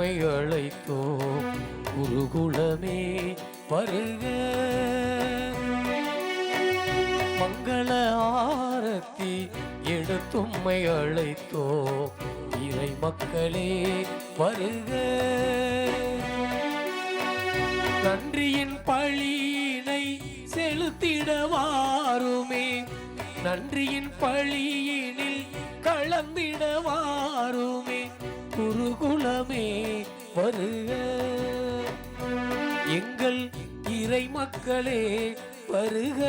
உம்மை அழைத்தோம். குருகுலமே வருக, மங்கள ஆரத்தி எடுத்தும்மை அழைத்தோம். இறை மக்களே வருக, நன்றியின் பழியினை செலுத்திடவாருமே, நன்றியின் பழியினில் கலந்திடவாருமே. குருகுலமே வருக, எங்கள் இறை மக்களே வருக.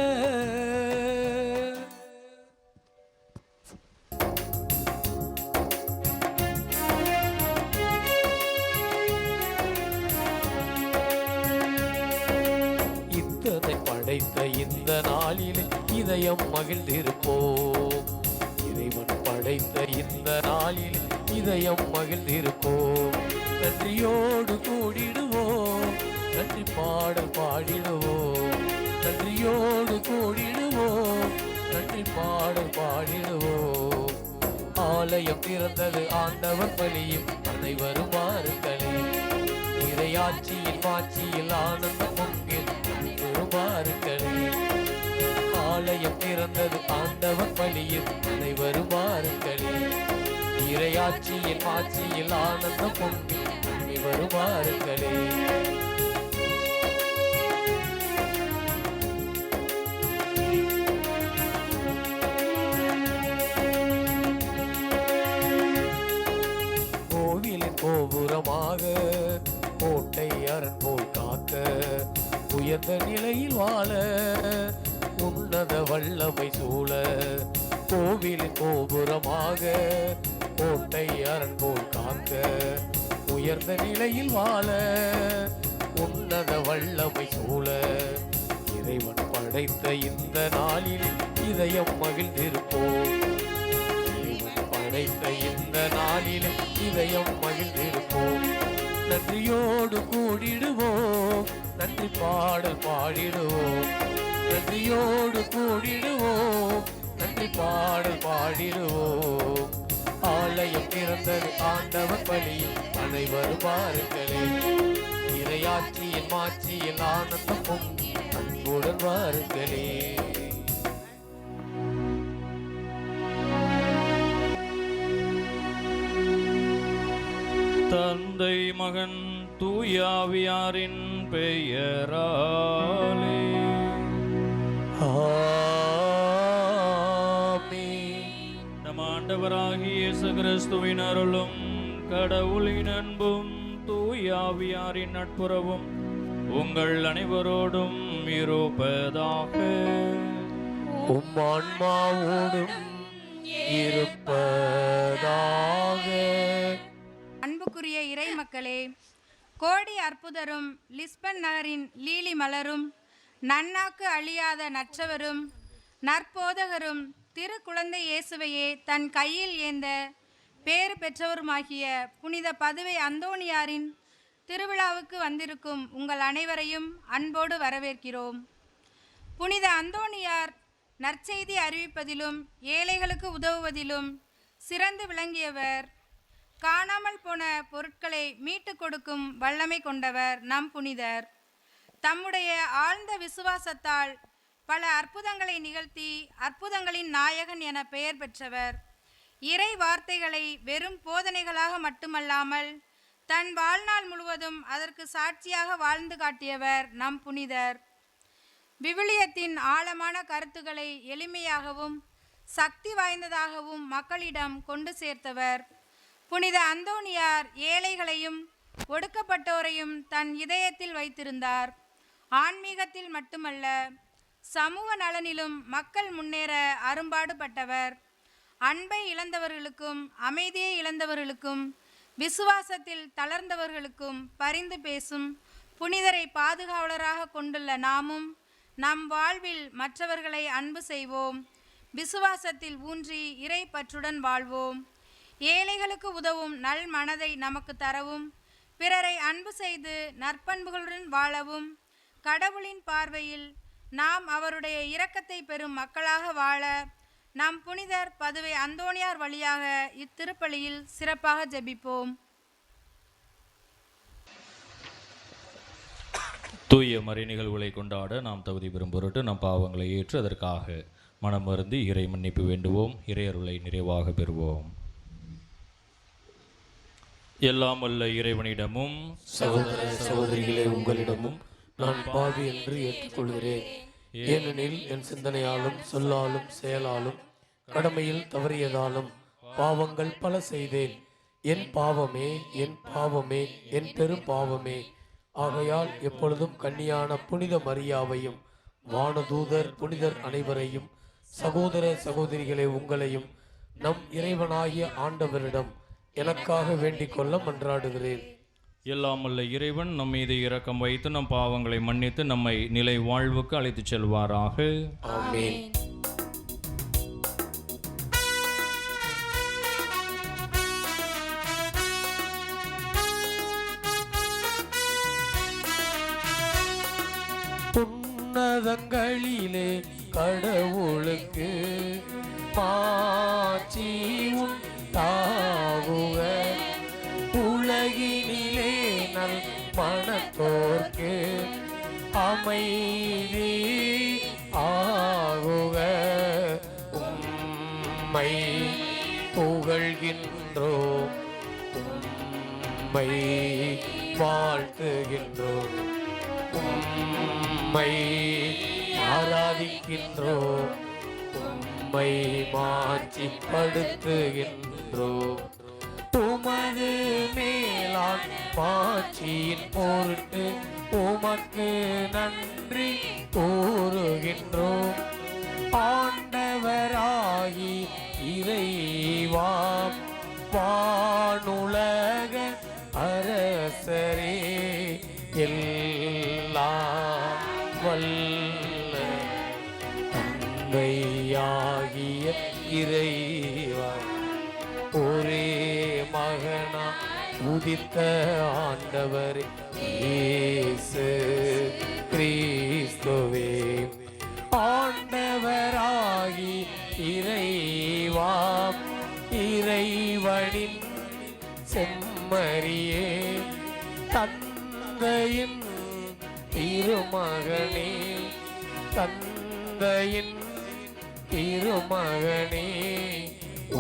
இத்தனை படைத்த இந்த நாளில் இதயம் மகிழ்ந்திருப்போம். இறைவன் படைத்த இந்த நாளில் இதயம் மகிழ்ந்திருப்போம். நன்றியோடு கூடிடுவோம், நன்றி பாடல் பாடிடுவோம். நன்றியோடு கூடிடுவோம், நன்றி பாடல் பாடிடுவோம். ஆலயம் திறந்தது ஆண்டவர் பலியில் அனைவரும் வாருங்களே. இறையாட்சியின் மாட்சியில் ஆனந்தம் பொங்கில் அனைவரும் வாருங்களே. ஆலயம் திறந்தது ஆண்டவர் பலியில் அனைவரும் வாருங்களே. இறையாட்சியின் மாட்சியில் ஆனந்தம் பொங்கில் அனைவரும் வாருங்களே. கோவிலின் கோபுரமாக கோட்டை அரண் போல் காக்க, உயர்ந்த நிலையில் வாழ உன்னத வல்லமை சூழ. கோவிலின் கோபுரமாக கோட்டை அரண் போல் காக்க, உயர்ந்த நிலையில் வாழ உன்னத வல்லமை சூழ. இறைவன் படைத்த இந்த நாளில் இதயம் மகிழ்ந்திருப்போம். இறைவன் படைத்த இந்த நாளில் இதயம் மகிழ்ந்திருப்போம். நன்றியோடு கூடிடுவோம், நன்றி பாடல் பாடிடுவோம். நன்றியோடு கூடிடுவோம், நன்றி பாடல் பாடிடுவோம். ஆலயம் திறந்தது ஆண்டவர் பலியில் அனைவரும் வாருங்களே. இறையாட்சியின் மாட்சியில் ஆனந்தம் பொங்கி அன்புடன் வாருங்களே. தந்தை மகன் தூயாவியாரின் பெயராலே ஆமென். நம் ஆண்டவராகிய இயேசு கிறிஸ்துவின் அருளும் கடவுளின் அன்பும் தூயாவியாரின் நட்புறவும் உங்கள் அனைவரோடும் இருப்பதாக. உம் ஆன்மாவோடும் இருப்பதாக. அன்புக்குரிய இறை மக்களே, கோடி அற்புதரும் லிஸ்பன் நகரின் லீலி மலரும் நன்னாக்கு அழியாத நற்றவரும் நற்போதகரும் திரு குழந்தை இயேசுவையே தன் கையில் ஏந்த பேறு பெற்றவருமாகிய புனித பதுவை அந்தோணியாரின் திருவிழாவுக்கு வந்திருக்கும் உங்கள் அனைவரையும் அன்போடு வரவேற்கிறோம். புனித அந்தோணியார் நற்செய்தி அறிவிப்பதிலும் ஏழைகளுக்கு உதவுவதிலும் சிறந்து விளங்கியவர். காணாமல் போன பொருட்களை மீட்டு கொடுக்கும் வல்லமை கொண்டவர் நம் புனிதர். தம்முடைய ஆழ்ந்த விசுவாசத்தால் பல அற்புதங்களை நிகழ்த்தி அற்புதங்களின் நாயகன் என பெயர் பெற்றவர். இறை வார்த்தைகளை வெறும் போதனைகளாக மட்டுமல்லாமல் தன் வாழ்நாள் முழுவதும் அதற்கு சாட்சியாக வாழ்ந்து காட்டியவர் நம் புனிதர். விவிலியத்தின் ஆழமான கருத்துக்களை எளிமையாகவும் சக்தி வாய்ந்ததாகவும் மக்களிடம் கொண்டு சேர்த்தவர். புனித அந்தோணியார் ஏழைகளையும் ஒடுக்கப்பட்டோரையும் தன் இதயத்தில் வைத்திருந்தார். ஆன்மீகத்தில் மட்டுமல்ல, சமூக நலனிலும் மக்கள் முன்னேற அரும்பாடுபட்டவர். அன்பை இழந்தவர்களுக்கும் அமைதியை இழந்தவர்களுக்கும் விசுவாசத்தில் தளர்ந்தவர்களுக்கும் பரிந்து பேசும் புனிதரை பாதுகாவலராக கொண்டுள்ள நாமும் நம் வாழ்வில் மற்றவர்களை அன்பு செய்வோம். விசுவாசத்தில் ஊன்றி இறை பற்றுடன் வாழ்வோம். ஏழைகளுக்கு உதவும் நல் மனதை நமக்கு தரவும், பிறரை அன்பு செய்து நற்பண்புகளுடன் வாழவும், கடவுளின் பார்வையில் நாம் அவருடைய இரக்கத்தை பெறும் மக்களாக வாழ நம் புனிதர் பதுவை அந்தோணியார் வழியாக இத்திருப்பலியில் சிறப்பாக ஜெபிப்போம். தூய மறை நிகழ்வுகளை கொண்டாட நாம் தகுதி பெறும் பொருட்டு நம் பாவங்களை ஏற்று அதற்காக மனம் வருந்தி இறை மன்னிப்பு வேண்டுவோம். இறையருளை நிறைவாக பெறுவோம். எல்லாம் வல்ல இறைவனிடமும் சகோதர சகோதரிகளே, உங்களிடமும் நான் பாவி என்று ஏற்றுக்கொள்கிறேன். ஏனெனில் என் சிந்தனையாலும் சொல்லாலும் செயலாலும் கடமையில் தவறியதாலும் பாவங்கள் பல செய்தேன். என் பாவமே, என் பாவமே, என் பெரும் பாவமே. ஆகையால் எப்பொழுதும் கன்னியான புனித மரியாவையும் வானதூதர் புனிதர் அனைவரையும் சகோதர சகோதரிகளே உங்களையும் நம் இறைவனாகிய ஆண்டவரிடம் எனக்காக வேண்டிக் கொள்ள மன்றாடுகிறேன். எல்லாம் வல்ல இறைவன் நம் மீது இரக்கம் வைத்து நம் பாவங்களை மன்னித்து நம்மை நிலை வாழ்வுக்கு அழைத்துச் செல்வாராக. ஆமென். உன்னதங்களிலே கடவுளுக்கு மாட்சி உண்டாகுக. உலகினிலே நல் மனத்தோர்க்கு அமைதி ஆகுக. உம்மை புகழ்கின்றோம், உம்மை வாழ்த்துகின்றோம், உம்மை ஆராதிக்கின்றோம், உம்மை மாட்சிப்படுத்துகின்றோம். உமது மேலான் மாட்சியின் பொருட்டு உமக்கு நன்றி கூறுகின்றோம். ஆண்டவராகி இறைவாம் வானுலக அரசரே, எல்லாம் வல்ல தந்தையாகிய இறைவா, ஒரே மகனா உதித்த ஆண்டவர் இயேசு கிறிஸ்துவே, ஆண்டவராகி இறைவா, இறைவனின் செம்மறியே, தந்தையின் திருமகனே, தந்தையின் திருமகனே,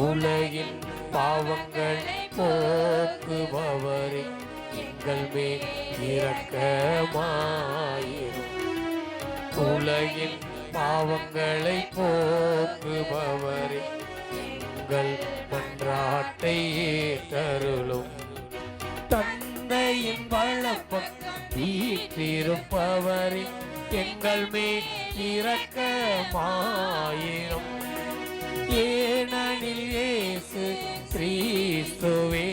உலகின் பாவங்கள் போக்குபவரே, எங்கள் மேல் இரக்கமாயிரும். உலகின் பாவங்களை போக்குபவரே, எங்கள் மன்றாட்டை ஏற்றருளும். தந்தையின் வலப்பக்கம் வீற்றிருப்பவரே, எங்கள் மேல் இரக்கமாயிரும். ஏனெனில் இயேசு கிறிஸ்துவே,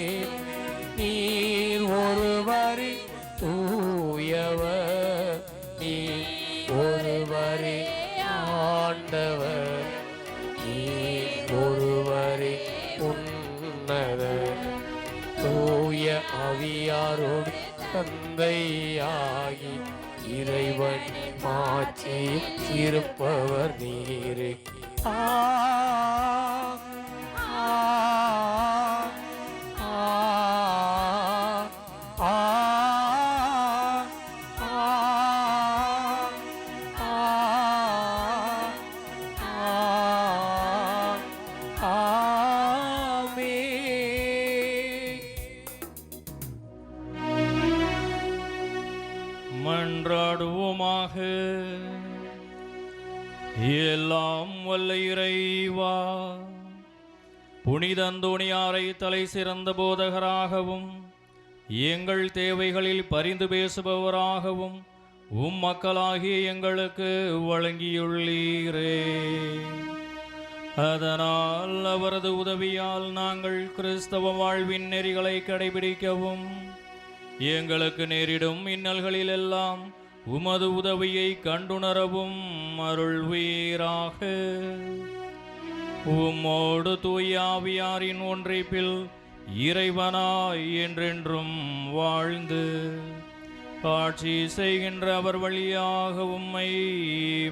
நீர் ஒருவரே தூயவர், நீர் ஒருவரே ஆண்டவர், நீர் ஒருவரே உன்னதர். தூய ஆவியாரோடு தந்தையாகி இறைவன் மாட்சி இருப்பவர் நீரே. ஆ ஆ ஆ ஆ மன்றாடுவோமாக. எல்லாம் வல்ல இறைவா, புனித அந்தோணியாரை தலை சிறந்த போதகராகவும் எங்கள் தேவைகளில் பரிந்து பேசுபவராகவும் மக்களாகிய எங்களுக்கு வழங்கியுள்ளீரே. அதனால் அவரது உதவியால் நாங்கள் கிறிஸ்தவ வாழ்வின் நெறிகளை கடைபிடிக்கவும் எங்களுக்கு நேரிடும் இன்னல்களில் எல்லாம் உமது உதவியை கண்டுணரவும் அருள்வீராக. உம்மோடு தூய ஆவியாரின் ஒன்றிப்பில் இறைவனாய் என்றென்றும் வாழ்ந்து ஆட்சி செய்கின்ற அவர் வழியாக உம்மை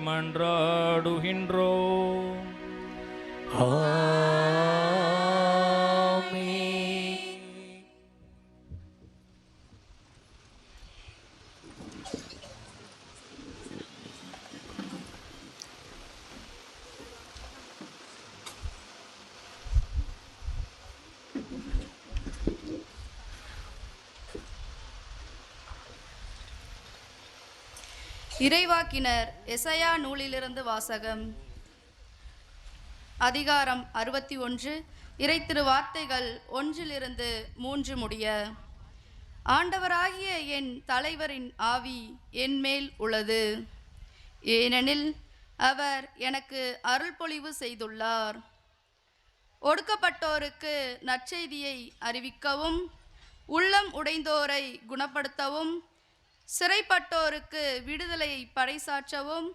மன்றாடுகின்றோம். இறைவாக்கினர் எசையா நூலிலிருந்து வாசகம். அதிகாரம் 61, இறை திருவார்த்தைகள் 1-3 முடிய. ஆண்டவராகிய என் தலைவரின் ஆவி என் மேல் உள்ளது, ஏனெனில் அவர் எனக்கு அருள்பொழிவு செய்துள்ளார். ஒடுக்கப்பட்டோருக்கு நற்செய்தியை அறிவிக்கவும், உள்ளம் உடைந்தோரை குணப்படுத்தவும், சிறைப்பட்டோருக்கு விடுதலையை பறைசாற்றவும்,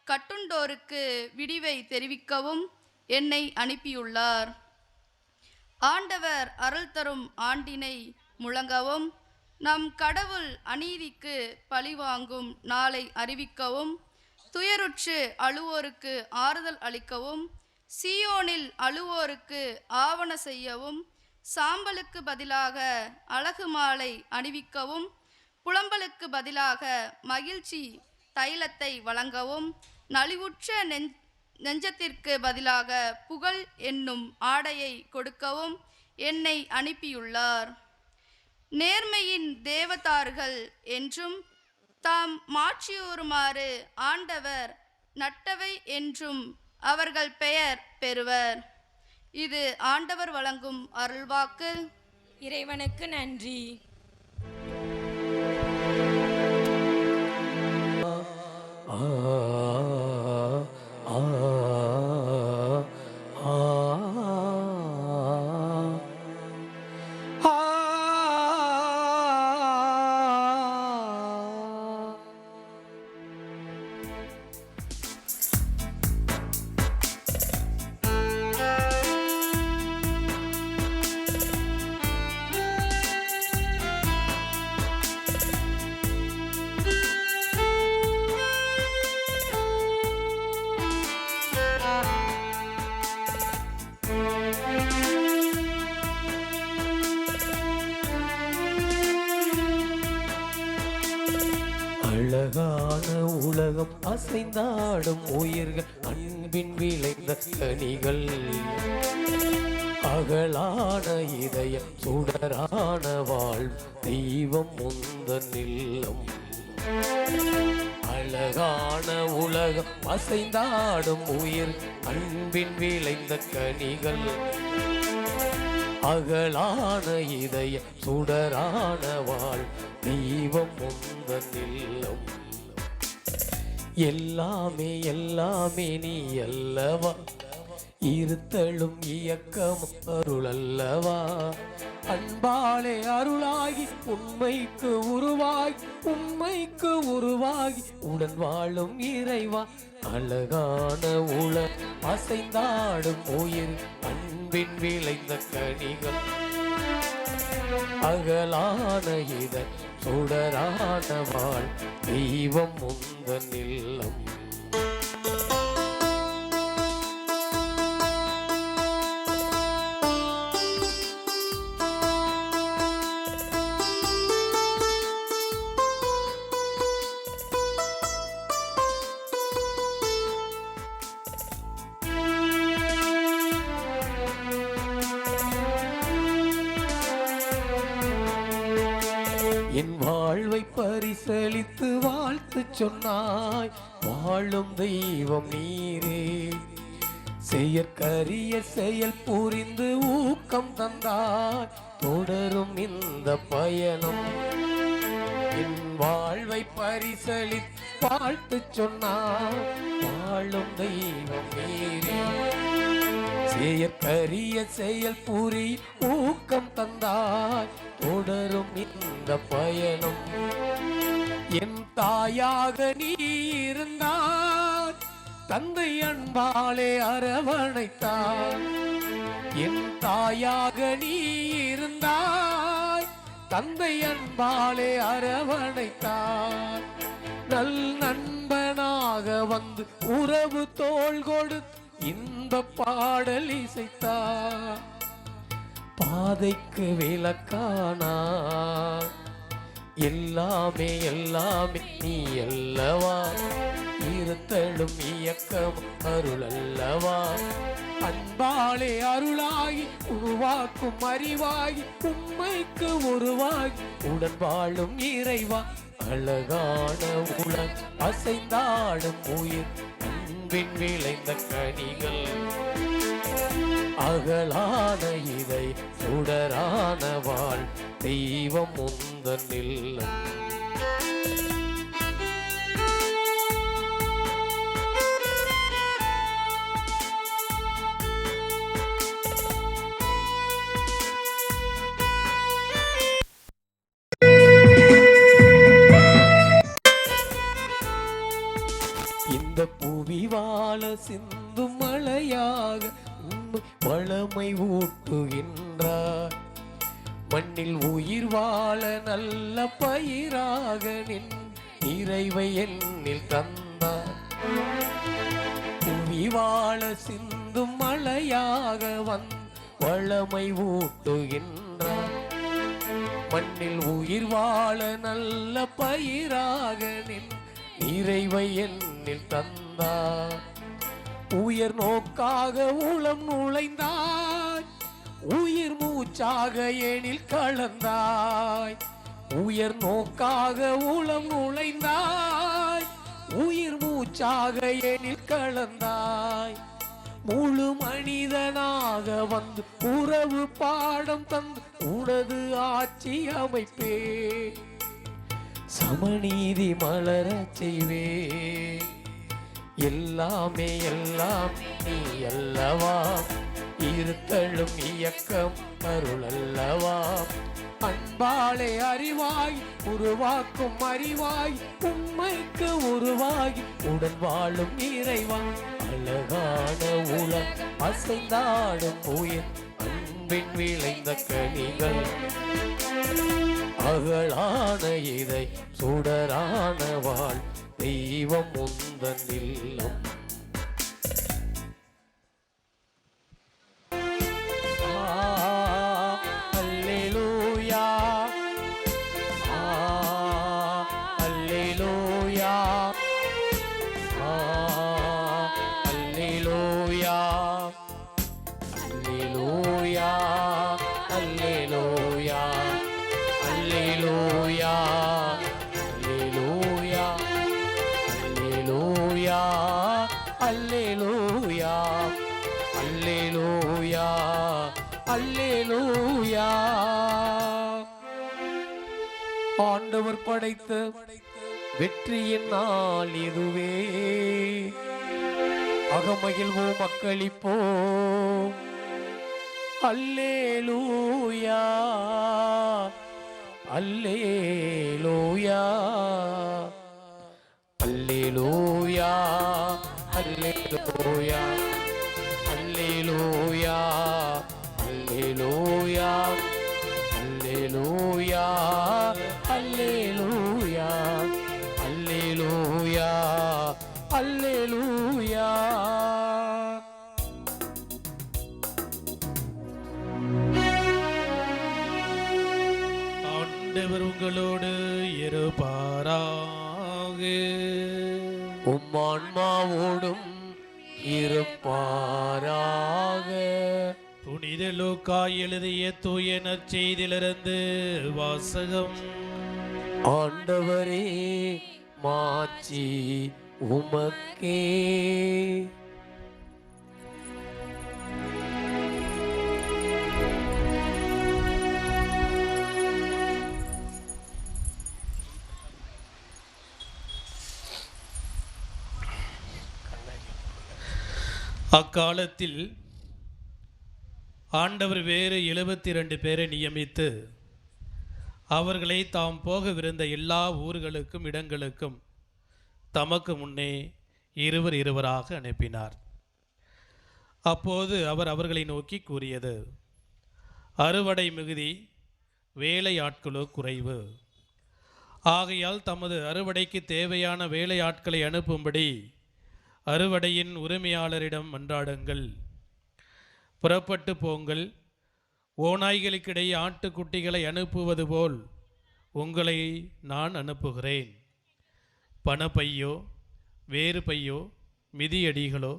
கட்டுண்டோருக்கு விடிவை தெரிவிக்கவும் என்னை அனுப்பியுள்ளார். ஆண்டவர் அருள் தரும் ஆண்டினை முழங்கவும், நம் கடவுள் அநீதிக்கு பழிவாங்கும் நாளை அறிவிக்கவும், துயருற்று அழுவோருக்கு ஆறுதல் அளிக்கவும், சீயோனில் அழுவோருக்கு ஆவண செய்யவும், சாம்பலுக்கு பதிலாக அழகு மாலை அணிவிக்கவும், புலம்பலுக்கு பதிலாக மகிழ்ச்சி தைலத்தை வழங்கவும், நலிவுற்ற நெஞ்சத்திற்கு பதிலாக புகழ் என்னும் ஆடையை கொடுக்கவும் என்னை அனுப்பியுள்ளார். நேர்மையின் தேவதார்கள் என்றும் தாம் மாட்சியுறுமாறு ஆண்டவர் நட்டவை என்றும் அவர்கள் பெயர் பெறுவர். இது ஆண்டவர் வழங்கும் அருள்வாக்கு. இறைவனுக்கு நன்றி. அழகான உலகம் அசைந்தாடும் உயிர்கள் அன்பின் விளைந்த கனிகள், அகலான இதயம் சுடரான வாழ் தெய்வம் முந்தன் இல்லம். அழகான உலகம் அசைந்தாடும் உயிர் அன்பின் விளைந்த கனிகள், அகலான இதய சுடரான வாழ் தெய்வம் முந்தன் இல்லம். எல்லாமே எல்லாமே நீ அல்லவா, இருத்தலும் இயக்கமும் அருள் அல்லவா. அன்பாலே அருளாகி உண்மைக்கு உருவாகி உடன் வாழும் இறைவா. அழகான உலகம் அசைந்தாடும் உயிர் அன்பின் விளைந்த கனிகள், அகலான இத சுடரான வாழ் தெய்வம் முந்தன் இல்லம். என் வாழ்வை பரிசளித்து வாழ்த்து சொன்னாய், வாழும் தெய்வம் நீரே. செயற்கரிய செயல் புரிந்து ஊக்கம் தந்தாய், தொடரும் இந்த பயணம். என் வாழ்வை பரிசளித்து வாழ்த்து சொன்னாய், வாழும் தெய்வம் நீரே. செயற்கரிய செயல் புரி ஊக்கம் தந்தாய், தொடரும் இந்த பயணம். என் தாயாக நீ இருந்தாய், தந்தை அன்பாலே அரவணைத்தாய். என் தாயாக நீ இருந்தாய், தந்தை அன்பாலே அரவணைத்தாய். நல் நண்பனாக வந்து உறவு தோள் கொடுத்து இந்த பாடல் இசைத்தார். பாதைக்கு விளக்கானா, எல்லாமே எல்லாமே நீ அல்லவா. இருத்தலும் இயக்கம் அருள் அல்லவா. அன்பாலே அருளாகி உருவாக்கும் அறிவாகி உண்மைக்கு உருவாகி உடன் வாழும் இறைவா. அழகான உலர் அசைந்தாடும் உயிர் அன்பின் விளைந்த கனிகள் அகலான இதை சுடரான வாழ் தெய்வம் உந்தன் இல்லம் இந்த புவி வாழ சிந்தும் மழையாக உண்மை வளமை ஊட்டுகின்றார் மண்ணில் உயிர் வாழ நல்ல பயிராக நின் இறைவை என்னில் தந்தார் புவி வாழ சிந்தும் மழையாக வளமை ஊட்டுகின்றார் மண்ணில் உயிர் வாழ நல்ல பயிராக நின் இறைவை என்னில் தந்தார் உயர் நோக்காக உளம் நுழைந்தாய் உயிர் மூச்சாக எனில் கலந்தாய் உயர் நோக்காக உளம் நுழைந்தாய் உயிர் மூச்சாக எனில் கலந்தாய் முழு மனிதனாக வந்து உறவு பாடம் தந்து உனது ஆட்சி அமைப்பே சமநீதி மலரச் செய்வே எல்லாமே எல்லாம் நீ அல்லவா இருத்தலும் இயக்கம் அருள் அல்லவா அன்பாலே அறிவாய் உருவாக்கும் அறிவாய் உண்மைக்கு உருவாகி உடன் வாழும் இறைவா அழகான உலர் அசைந்தாடும் உயிர் அன்பின் விளைந்த கனிகள் அகலான இதை சுடரான வாழ் தெய்வம் உந்தன் இல்லம் அல்லேலூயா அல்லேலூயா அல்லேலூயா அல்லேலூயா அல்லேலூயா அல்லேலூயா அல்லேலூயா அல்லேலூயா அல்லேலூயா அல்லேலூயா ஆண்டவர் படைத்த வெற்றியின் நாள் இதுவே அகமகிழ்வோம் மக்களிப்போம் அல்லேலூயா அல்லேலூயா அல்லேலூயா அல்லேலூயா அல்லேலூயா அல்லேலூயா அல்லேலூயா அல்லேலூயா அல்லேலூயா அல்லேலூயா ஆண்டவர் உங்களோடு இருப்பாராக. உம்மான்மாவோடும் இருப்பாராக. புனித லூக்கா எழுதிய தூய நற்செய்தியிலிருந்து வாசகம். ஆண்டவரே மாட்சி உமக்கே. அக்காலத்தில் ஆண்டவர் வேறு 72 பேரை நியமித்து அவர்களை தாம் போகவிருந்த எல்லா ஊர்களுக்கும் இடங்களுக்கும் தமக்கு முன்னே இருவர் இருவராக அனுப்பினார். அப்போது அவர் அவர்களை நோக்கி கூறியது, அறுவடை மிகுதி, வேலையாட்களோ குறைவு. ஆகையால் தமது அறுவடைக்கு தேவையான வேலையாட்களை அனுப்பும்படி அறுவடையின் உரிமையாளரிடம் மன்றாடுங்கள். புறப்பட்டு போங்கள். ஓநாய்களுக்கிடையே ஆட்டுக்குட்டிகளை அனுப்புவது போல் உங்களை நான் அனுப்புகிறேன். பணப்பையோ வேறு பையோ மிதியடிகளோ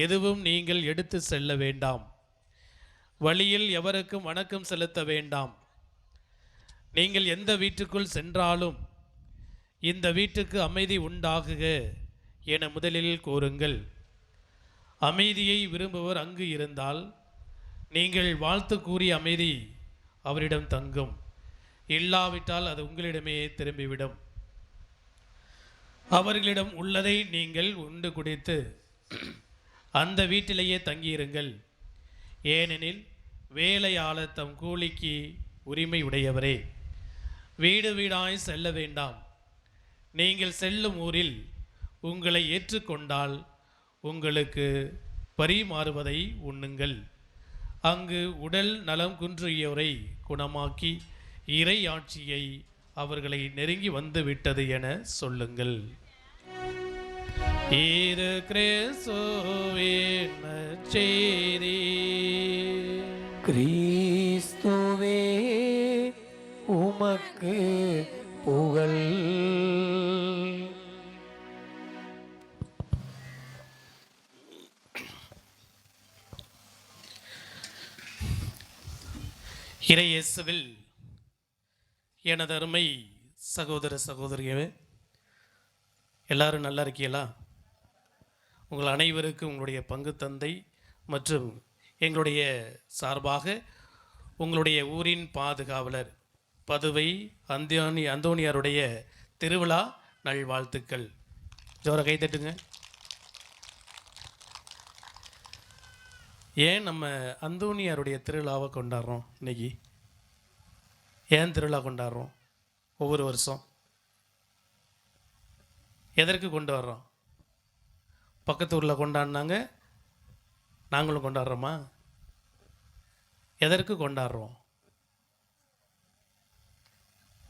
எதுவும் நீங்கள் எடுத்து செல்ல வேண்டாம். வழியில் எவருக்கும் வணக்கம் செலுத்த வேண்டாம். நீங்கள் எந்த வீட்டுக்குள் சென்றாலும் இந்த வீட்டுக்கு அமைதி உண்டாகுக என முதலில் கூறுங்கள். அமைதியை விரும்புவர் அங்கு இருந்தால் நீங்கள் வாழ்த்து கூறிய அமைதி அவரிடம் தங்கும். இல்லாவிட்டால் அது உங்களிடமே திரும்பிவிடும். அவர்களிடம் உள்ளதை நீங்கள் உண்டு குடித்து அந்த வீட்டிலேயே தங்கியிருங்கள். ஏனெனில் வேலையாளர் தம் கூலிக்கு உரிமை உடையவரே. வீடு வீடாய் செல்ல வேண்டாம். நீங்கள் செல்லும் ஊரில் உங்களை ஏற்றுக்கொண்டால் உங்களுக்கு பரிமாறுவதை உண்ணுங்கள். அங்கு உடல் நலம் குன்றியோரை குணமாக்கி இறை ஆட்சியை அவர்களை நெருங்கி வந்துவிட்டது என சொல்லுங்கள். இது கிறிஸ்துவின் நற்செய்தி. கிறிஸ்துவே உமக்கு புகழ். இறை இயேசுவில் எனது அருமை சகோதர சகோதரியே, எல்லாரும் நல்லா இருக்கீங்களா? உங்கள் அனைவருக்கும் உங்களுடைய பங்கு தந்தை மற்றும் எங்களுடைய சார்பாக உங்களுடைய ஊரின் பாதுகாவலர் பதுவை அந்தோணியாருடைய திருவிழா நல்வாழ்த்துக்கள். ஜோர கை தட்டுங்க. ஏன் நம்ம அந்தோணியாருடைய திருவிழாவை கொண்டாடுறோம் இன்னைக்கு? ஏன் திருவிழா கொண்டாடுறோம் ஒவ்வொரு வருஷம்? எதற்கு கொண்டு வர்றோம்? பக்கத்து ஊரில் கொண்டாடினாங்க, நாங்களும் கொண்டாடுறோமா? எதற்கு கொண்டாடுறோம்?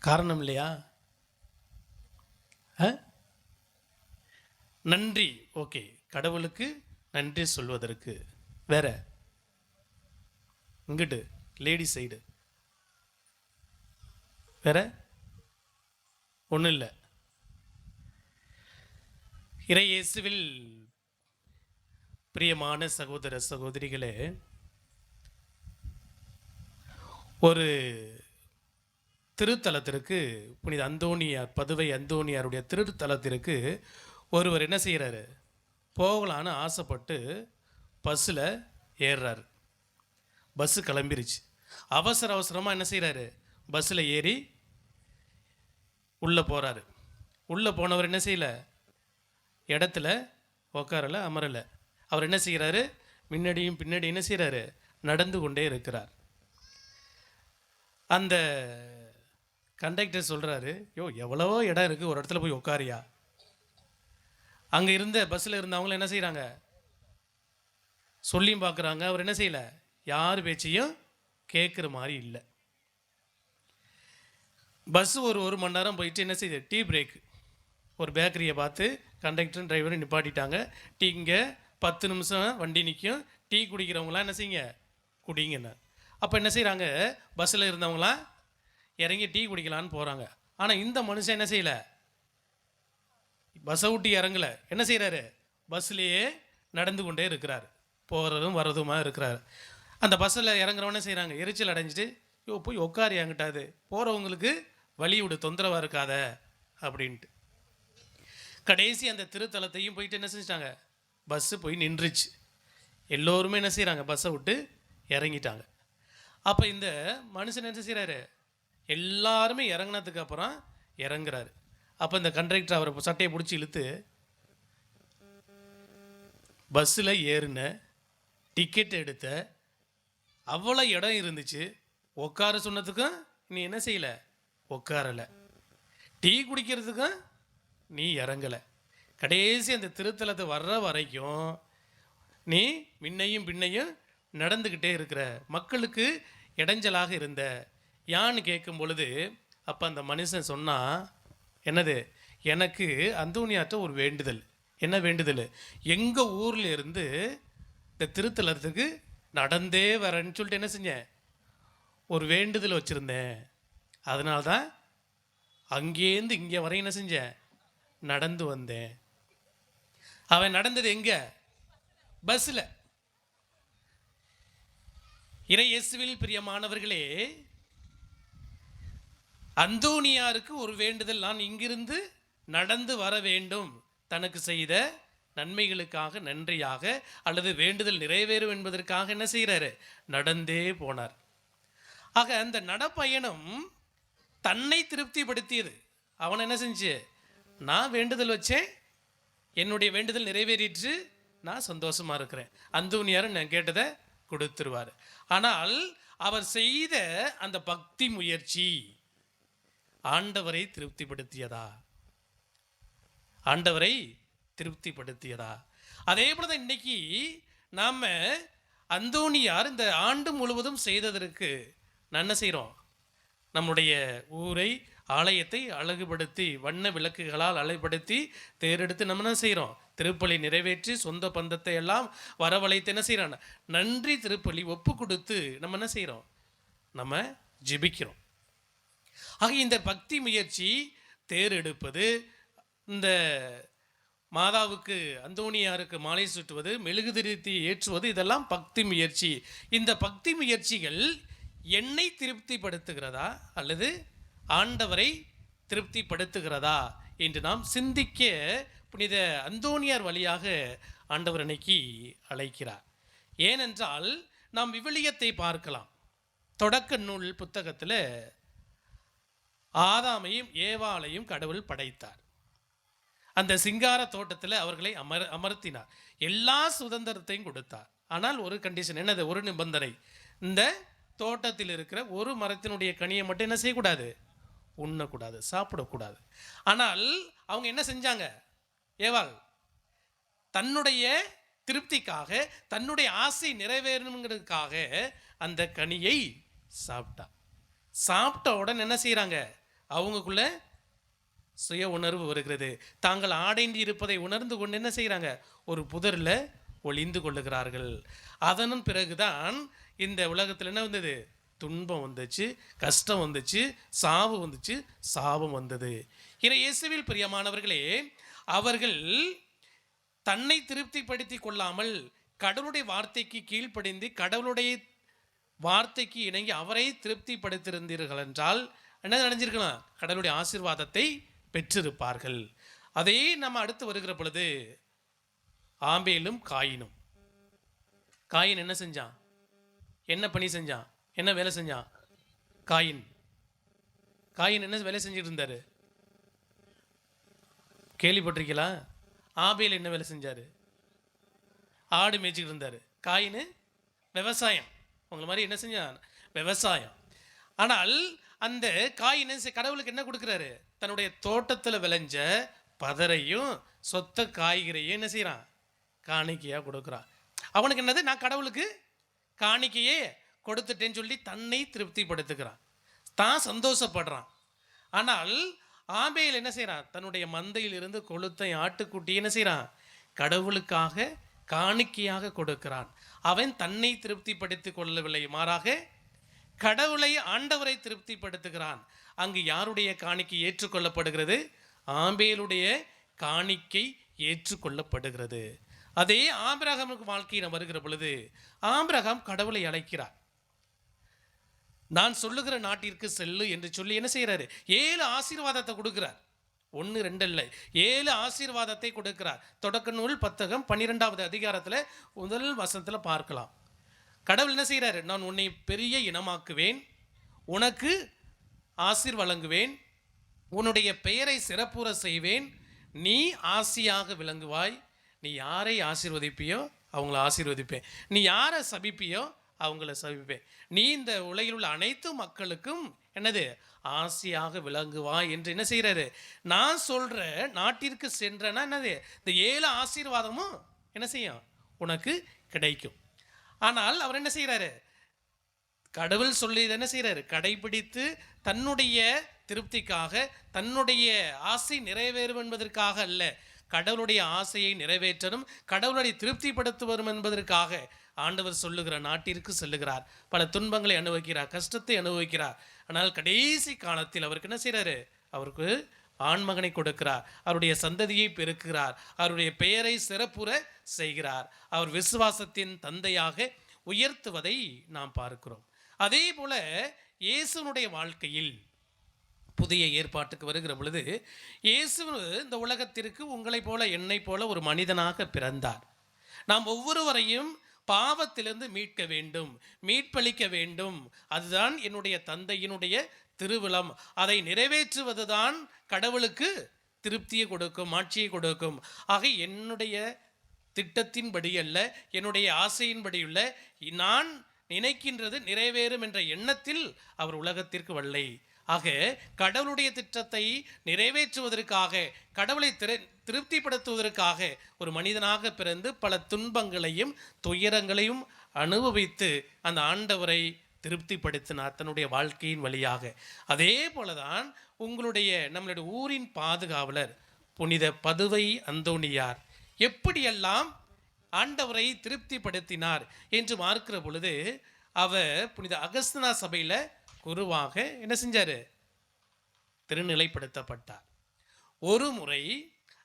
காரணம் இல்லையா? நன்றி. ஓகே, கடவுளுக்கு நன்றி சொல்வதற்கு. வேற இங்கிட்டு லேடி சைடு வேற ஒன்றும் இல்லை. இறை இயேசுவில் பிரியமான சகோதர சகோதரிகளே, ஒரு திருத்தலத்திற்கு, புனித அந்தோணியார் பதுவை அந்தோணியாருடைய திருத்தலத்திற்கு ஒருவர் என்ன செய்கிறாரு? போகலான்னு ஆசைப்பட்டு பஸ்ஸில் ஏறுறாரு. பஸ்ஸு கிளம்பிருச்சு. அவசரமாக என்ன செய்கிறாரு? பஸ்ஸில் ஏறி உள்ளே போகிறாரு. உள்ளே போனவர் என்ன செய்யலை? இடத்துல உட்காரலை, அமரலை. அவர் என்ன செய்கிறாரு? முன்னாடியும் பின்னாடி என்ன செய்கிறாரு? நடந்து கொண்டே இருக்கிறார். அந்த கண்டக்டர் சொல்கிறாரு, யோ எவ்வளவோ இடம் இருக்குது, ஒரு இடத்துல போய் உட்காரியா. அங்கே இருந்த பஸ்ஸில் இருந்தவங்களும் என்ன செய்கிறாங்க? சொல்லியும் பார்க்குறாங்க. அவர் என்ன செய்யலை? யார் பேச்சையும் கேட்குற மாதிரி இல்லை. பஸ்ஸு ஒரு மணி நேரம் போயிட்டு என்ன செய்யுது? Tea break. ஒரு பேக்கரியை பார்த்து கண்டக்டரும் டிரைவரும் நிப்பாட்டிட்டாங்க. டீ இங்கே 10 நிமிஷம் வண்டி நிற்கும், டீ குடிக்கிறவங்களாம் என்ன செய்யுங்க? குடிங்கண்ணா. அப்போ என்ன செய்கிறாங்க? பஸ்ஸில் இருந்தவங்களாம் இறங்கி டீ குடிக்கலான்னு போகிறாங்க. ஆனால் இந்த மனுஷன் என்ன செய்யலை? பஸ்ஸை விட்டு இறங்கலை. என்ன செய்கிறாரு? பஸ்ஸிலேயே நடந்து கொண்டே இருக்கிறார். போகிறதும் வர்றதுமா இருக்கிறார். அந்த பஸ்ஸில் இறங்குறவனே செய்கிறாங்க, எரிச்சல் அடைஞ்சிட்டு, யோ போய் உட்காரி அங்கிட்டாது, போகிறவங்களுக்கு வழி விடு, தொந்தரவாக இருக்காத அப்படின்ட்டு. கடைசி அந்த திருத்தலத்தையும் போயிட்டு என்ன செஞ்சிட்டாங்க? பஸ்ஸு போய் நின்றுச்சு. எல்லோருமே என்ன செய்கிறாங்க? பஸ்ஸை விட்டு இறங்கிட்டாங்க. அப்போ இந்த மனுஷன் என்ன செய்கிறாரு? எல்லாருமே இறங்கினதுக்கு அப்புறம் இறங்குறாரு. அப்போ இந்த கண்டக்டர் அவரை சட்டையை பிடிச்சி இழுத்து, பஸ்ஸில் ஏறின, டிக்கெட் எடுத்த, அவ்வளோ இடம் இருந்துச்சு, உட்கார சொன்னதுக்கும் நீ என்ன செய்யலை? உட்காரலை. டீ குடிக்கிறதுக்கும் நீ இறங்கலை. கடைசி அந்த திருத்தலத்தை வர்ற வரைக்கும் நீ முன்னையும் பின்னையும் நடந்துக்கிட்டே இருக்கிற, மக்களுக்கு இடைஞ்சலாக இருந்த. யான்னு கேட்கும் பொழுது அப்போ அந்த மனுஷன் சொன்னால், என்னது? எனக்கு அந்தோணியார்ட்ட ஒரு வேண்டுதல். என்ன வேண்டுதல்? எங்கள் ஊரில் இருந்து இந்த திருத்தலத்துக்கு நடந்தே வரேன்னு சொல்லிட்டு என்ன செஞ்சேன்? ஒரு வேண்டுதல் வச்சுருந்தேன். அதனால தான் அங்கேருந்து இங்கே வரை என்ன செஞ்சேன்? நடந்து வந்தேன். அவன் நடந்தது எங்கே? பஸ்ஸில். இறை இயேசுவில் பிரியமானவர்களே, அந்தோணியாருக்கு ஒரு வேண்டுதல். நான் இங்கிருந்து நடந்து வர வேண்டும், தனக்கு செய்த நன்மைகளுக்காக நன்றியாக அல்லது வேண்டுதல் நிறைவேறும் என்பதற்காக என்ன செய்கிறாரு, நடந்தே போனார். ஆக அந்த நடப்பயணம் தன்னை திருப்திப்படுத்தியது. அவன் என்ன செஞ்சு, நான் வேண்டுதல் வச்சேன், என்னுடைய வேண்டுதல் நிறைவேறிற்று, நான் சந்தோஷமா இருக்கிறேன், அந்தோனியார் நான் கேட்டதை கொடுத்துருவார். ஆனால் அவர் செய்த அந்த பக்தி முயற்சி ஆண்டவரை திருப்திப்படுத்தியதா? ஆண்டவரை திருப்திப்படுத்தியதா? அதே போலதான் இன்னைக்கு நாம அந்தோனியார் இந்த ஆண்டு முழுவதும் செய்ததற்கு நான் என்ன செய்கிறோம், நம்முடைய ஊரை ஆலயத்தை அழகுபடுத்தி வண்ண விளக்குகளால் அழகுபடுத்தி தேரெடுத்து நம்ம என்ன செய்கிறோம், திருப்பலி நிறைவேற்றி சொந்த பந்தத்தை எல்லாம் வரவழைத்து என்ன செய்கிறோம், நன்றி திருப்பலி ஒப்பு கொடுத்து நம்ம என்ன செய்கிறோம், நம்ம ஜெபிக்கிறோம். ஆக இந்த பக்தி முயற்சி, தேர் எடுப்பது, இந்த மாதாவுக்கு அந்தோனியாருக்கு மாலை சுட்டுவது, மெழுகுதிரி ஏற்றுவது, இதெல்லாம் பக்தி முயற்சி. இந்த பக்தி முயற்சிகள் என்னை திருப்திப்படுத்துகிறதா அல்லது ஆண்டவரை திருப்திப்படுத்துகிறதா என்று நாம் சிந்திக்க புனித அந்தோனியார் வழியாக ஆண்டவர் அன்னைக்கு அழைக்கிறார். ஏனென்றால் நாம் விவிலியத்தை பார்க்கலாம். தொடக்க நூல் புத்தகத்தில் ஆதாமையும் ஏவாளையும் கடவுள் படைத்தார். அந்த சிங்கார தோட்டத்தில் அவர்களை அமர்த்தினார். எல்லா சுதந்திரத்தையும் கொடுத்தார். ஆனால் ஒரு கண்டிஷன், என்னது, ஒரு நிபந்தனை, இந்த தோட்டத்தில் இருக்கிற ஒரு மரத்தினுடைய கனியை மட்டும் என்ன செய்யக்கூடாது, உண்ணக்கூடாது, சாப்பிடக்கூடாது. ஆனால் அவங்க என்ன செஞ்சாங்க, ஏவாள் தன்னுடைய திருப்திக்காக, தன்னுடைய ஆசை நிறைவேறணுங்கிறதுக்காக அந்த கனியை சாப்பிட்டா. சாப்பிட்ட உடனே என்ன செய்கிறாங்க, அவங்களுக்குள்ள சுய உணர்வு வருகிறது. தாங்கள் ஆடைந்து இருப்பதை உணர்ந்து கொண்டு என்ன செய்கிறாங்க, ஒரு புதரில் ஒளிந்து கொள்ளுகிறார்கள். அதன் பிறகுதான் இந்த உலகத்தில் என்ன வந்தது, துன்பம் வந்துச்சு, கஷ்டம் வந்துச்சு, சாவு வந்துச்சு, சாபம் வந்தது. இயேசுவில் பிரியமானவர்களே, அவர்கள் தன்னை திருப்திப்படுத்தி கொள்ளாமல் கடவுளுடைய வார்த்தைக்கு கீழ்ப்படிந்து கடவுளுடைய வார்த்தைக்கு இணங்கி அவரை திருப்திப்படுத்தியிருந்தீர்கள் என்றால் என்ன நினைஞ்சிருக்கலாம், கடவுளுடைய ஆசீர்வாதத்தை பெற்றிருப்பார்கள். அதே நம்ம அடுத்து வருகிற பொழுது ஆபேலும் காயினும். காயின் என்ன செஞ்சான், என்ன பணி செஞ்சான், என்ன வேலை செஞ்சான்? காயின் என்ன வேலை செஞ்சுட்டு இருந்தாரு, கேள்விப்பட்டிருக்கீங்களா? ஆபேல் என்ன வேலை செஞ்சாரு, ஆடு மேய்ச்சிட்டு இருந்தாரு. காயின் விவசாயம், உங்களை மாதிரி என்ன செஞ்சான், விவசாயம். ஆனால் அந்த காயின் கடவுளுக்கு என்ன கொடுக்குறாரு, தன்னுடைய தோட்டத்தில் விளைஞ்ச பதரையும் சொத்த காய்கறியும் என்ன செய்யறான், காணிக்கையாக கொடுக்குறான். அவனுக்கு என்னது, நான் கடவுளுக்கு காணிக்கையே கொடுத்துட்டேன்னு சொல்லி தன்னை திருப்திப்படுத்துகிறான், தான் சந்தோஷப்படுறான். ஆனால் ஆபேல் என்ன செய்கிறான், தன்னுடைய மந்தையில் இருந்து கொளுத்த ஆட்டுக்குட்டி என்ன செய்கிறான், கடவுளுக்காக காணிக்கையாக கொடுக்கிறான். அவன் தன்னை திருப்திப்படுத்தி கொள்ளவில்லை, மாறாக கடவுளை, ஆண்டவரை திருப்திப்படுத்துகிறான். அங்கு யாருடைய காணிக்கை ஏற்றுக்கொள்ளப்படுகிறது, ஆபேலுடைய காணிக்கை ஏற்றுக்கொள்ளப்படுகிறது. அதே ஆபிரகாமுக்கு வாழ்க்கையில் வருகிற பொழுது ஆபிரகாம் கடவுளை அழைக்கிறார். நான் சொல்லுகிற நாட்டிற்கு செல்லு என்று சொல்லி என்ன செய்யறாரு, 7 ஆசீர்வாதத்தை கொடுக்கிறார். 1 2 இல்லை, 7 ஆசீர்வாதத்தை கொடுக்கிறார். தொடக்க நூல் புத்தகம் 12வது அதிகாரத்தில் முதல் வசனத்தில் பார்க்கலாம். கடவுள் என்ன செய்கிறாரு, நான் உன்னை பெரிய இனமாக்குவேன், உனக்கு ஆசீர் வழங்குவேன், உன்னுடைய பெயரை சிறப்புற செய்வேன், நீ ஆசியாக விளங்குவாய், நீ யாரை ஆசீர்வதிப்பியோ அவங்கள ஆசீர்வதிப்பேன், நீ யாரை சபிப்பியோ அவங்கள சபிப்பேன், நீ இந்த உலகில் உள்ள அனைத்து மக்களுக்கும் என்னது ஆசியாக விளங்குவாய் என்று என்ன செய்கிறாரு, நான் சொல்கிற நாட்டிற்கு சென்றனா என்னது, இந்த 7 ஆசீர்வாதமும் என்ன செய்யும், உனக்கு கிடைக்கும். ஆனால் அவர் என்ன செய்கிறாரு, கடவுள் சொல்லி என்ன செய்கிறாரு, கடைபிடித்து தன்னுடைய திருப்திக்காக, தன்னுடைய ஆசை நிறைவேறும் என்பதற்காக அல்ல, கடவுளுடைய ஆசையை நிறைவேற்றணும், கடவுளுடைய திருப்திப்படுத்த வரும் என்பதற்காக ஆண்டவர் சொல்லுகிற நாட்டிற்கு செல்லுகிறார். பல துன்பங்களை அனுபவிக்கிறார், கஷ்டத்தை அனுபவிக்கிறார். ஆனால் கடைசி காலத்தில் அவருக்கு என்ன செய்கிறாரு, அவருக்கு ஆண்மகனை கொடுக்கிறார், அவருடைய சந்ததியை பெருக்குகிறார், அவருடைய பெயரை சிறப்புற செய்கிறார், அவர் விசுவாசத்தின் தந்தையாக உயர்த்துவதை நாம் பார்க்கிறோம். அதே போல இயேசுனுடைய வாழ்க்கையில் புதிய ஏற்பாட்டுக்கு வருகிற பொழுது இயேசு இந்த உலகத்திற்கு உங்களைப் போல என்னைப் போல ஒரு மனிதனாக பிறந்தார். நாம் ஒவ்வொருவரையும் பாவத்திலிருந்து மீட்க வேண்டும், மீட்பளிக்க வேண்டும். அதுதான் என்னுடைய தந்தையினுடைய திருவிழம். அதை நிறைவேற்றுவதுதான் கடவுளுக்கு திருப்தியை கொடுக்கும், ஆட்சியை கொடுக்கும். ஆக என்னுடைய திட்டத்தின்படி அல்ல, என்னுடைய ஆசையின்படி அல்ல, நான் நினைக்கின்றது நிறைவேறும் என்ற எண்ணத்தில் அவர் உலகத்திற்கு வரலை. ஆக கடவுளுடைய திட்டத்தை நிறைவேற்றுவதற்காக, கடவுளை திருப்திப்படுத்துவதற்காக ஒரு மனிதனாக பிறந்து பல துன்பங்களையும் துயரங்களையும் அனுபவித்து அந்த ஆண்டவரை திருப்திப்படுத்தினார் தன்னுடைய வாழ்க்கையின் வழியாக. அதே போலதான் நம்மளுடைய ஊரின் பாதுகாவலர் புனித பதுவை அந்தோணியார் எப்படியெல்லாம் ஆண்டவரை திருப்திப்படுத்தினார் என்று பார்க்கிற பொழுது, அவர் புனித அகஸ்தினா சபையில் குருவாக என்ன செஞ்சார்? திருநிலைப்படுத்தப்பட்டார். ஒரு முறை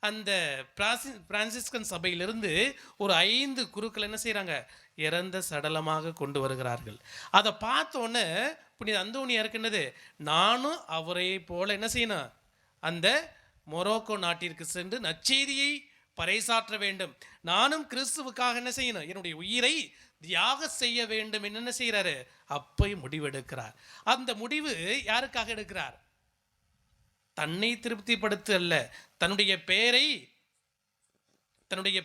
அந்த பிரான்சிஸ்கன் சபையிலிருந்து ஒரு 5 குருக்கள் என்ன செய்கிறாங்க? இறந்த சடலமாக கொண்டு வருகிறார்கள். அதை பார்த்தோன்னே புனித அந்தோணியாருக்கு என்னது, நானும் அவரை போல என்ன செய்யணும், அந்த மொரோக்கோ நாட்டிற்கு சென்று நற்செய்தியை பறைசாற்ற வேண்டும், நானும் கிறிஸ்துவுக்காக என்ன செய்யணும், என்னுடைய உயிரை தியாக செய்ய வேண்டும் என்ன செய்கிறாரு? அப்பை முடிவெடுக்கிறார். அந்த முடிவு யாருக்காக எடுக்கிறார்? தன்னை திருப்திப்படுத்த அல்ல, தன்னுடைய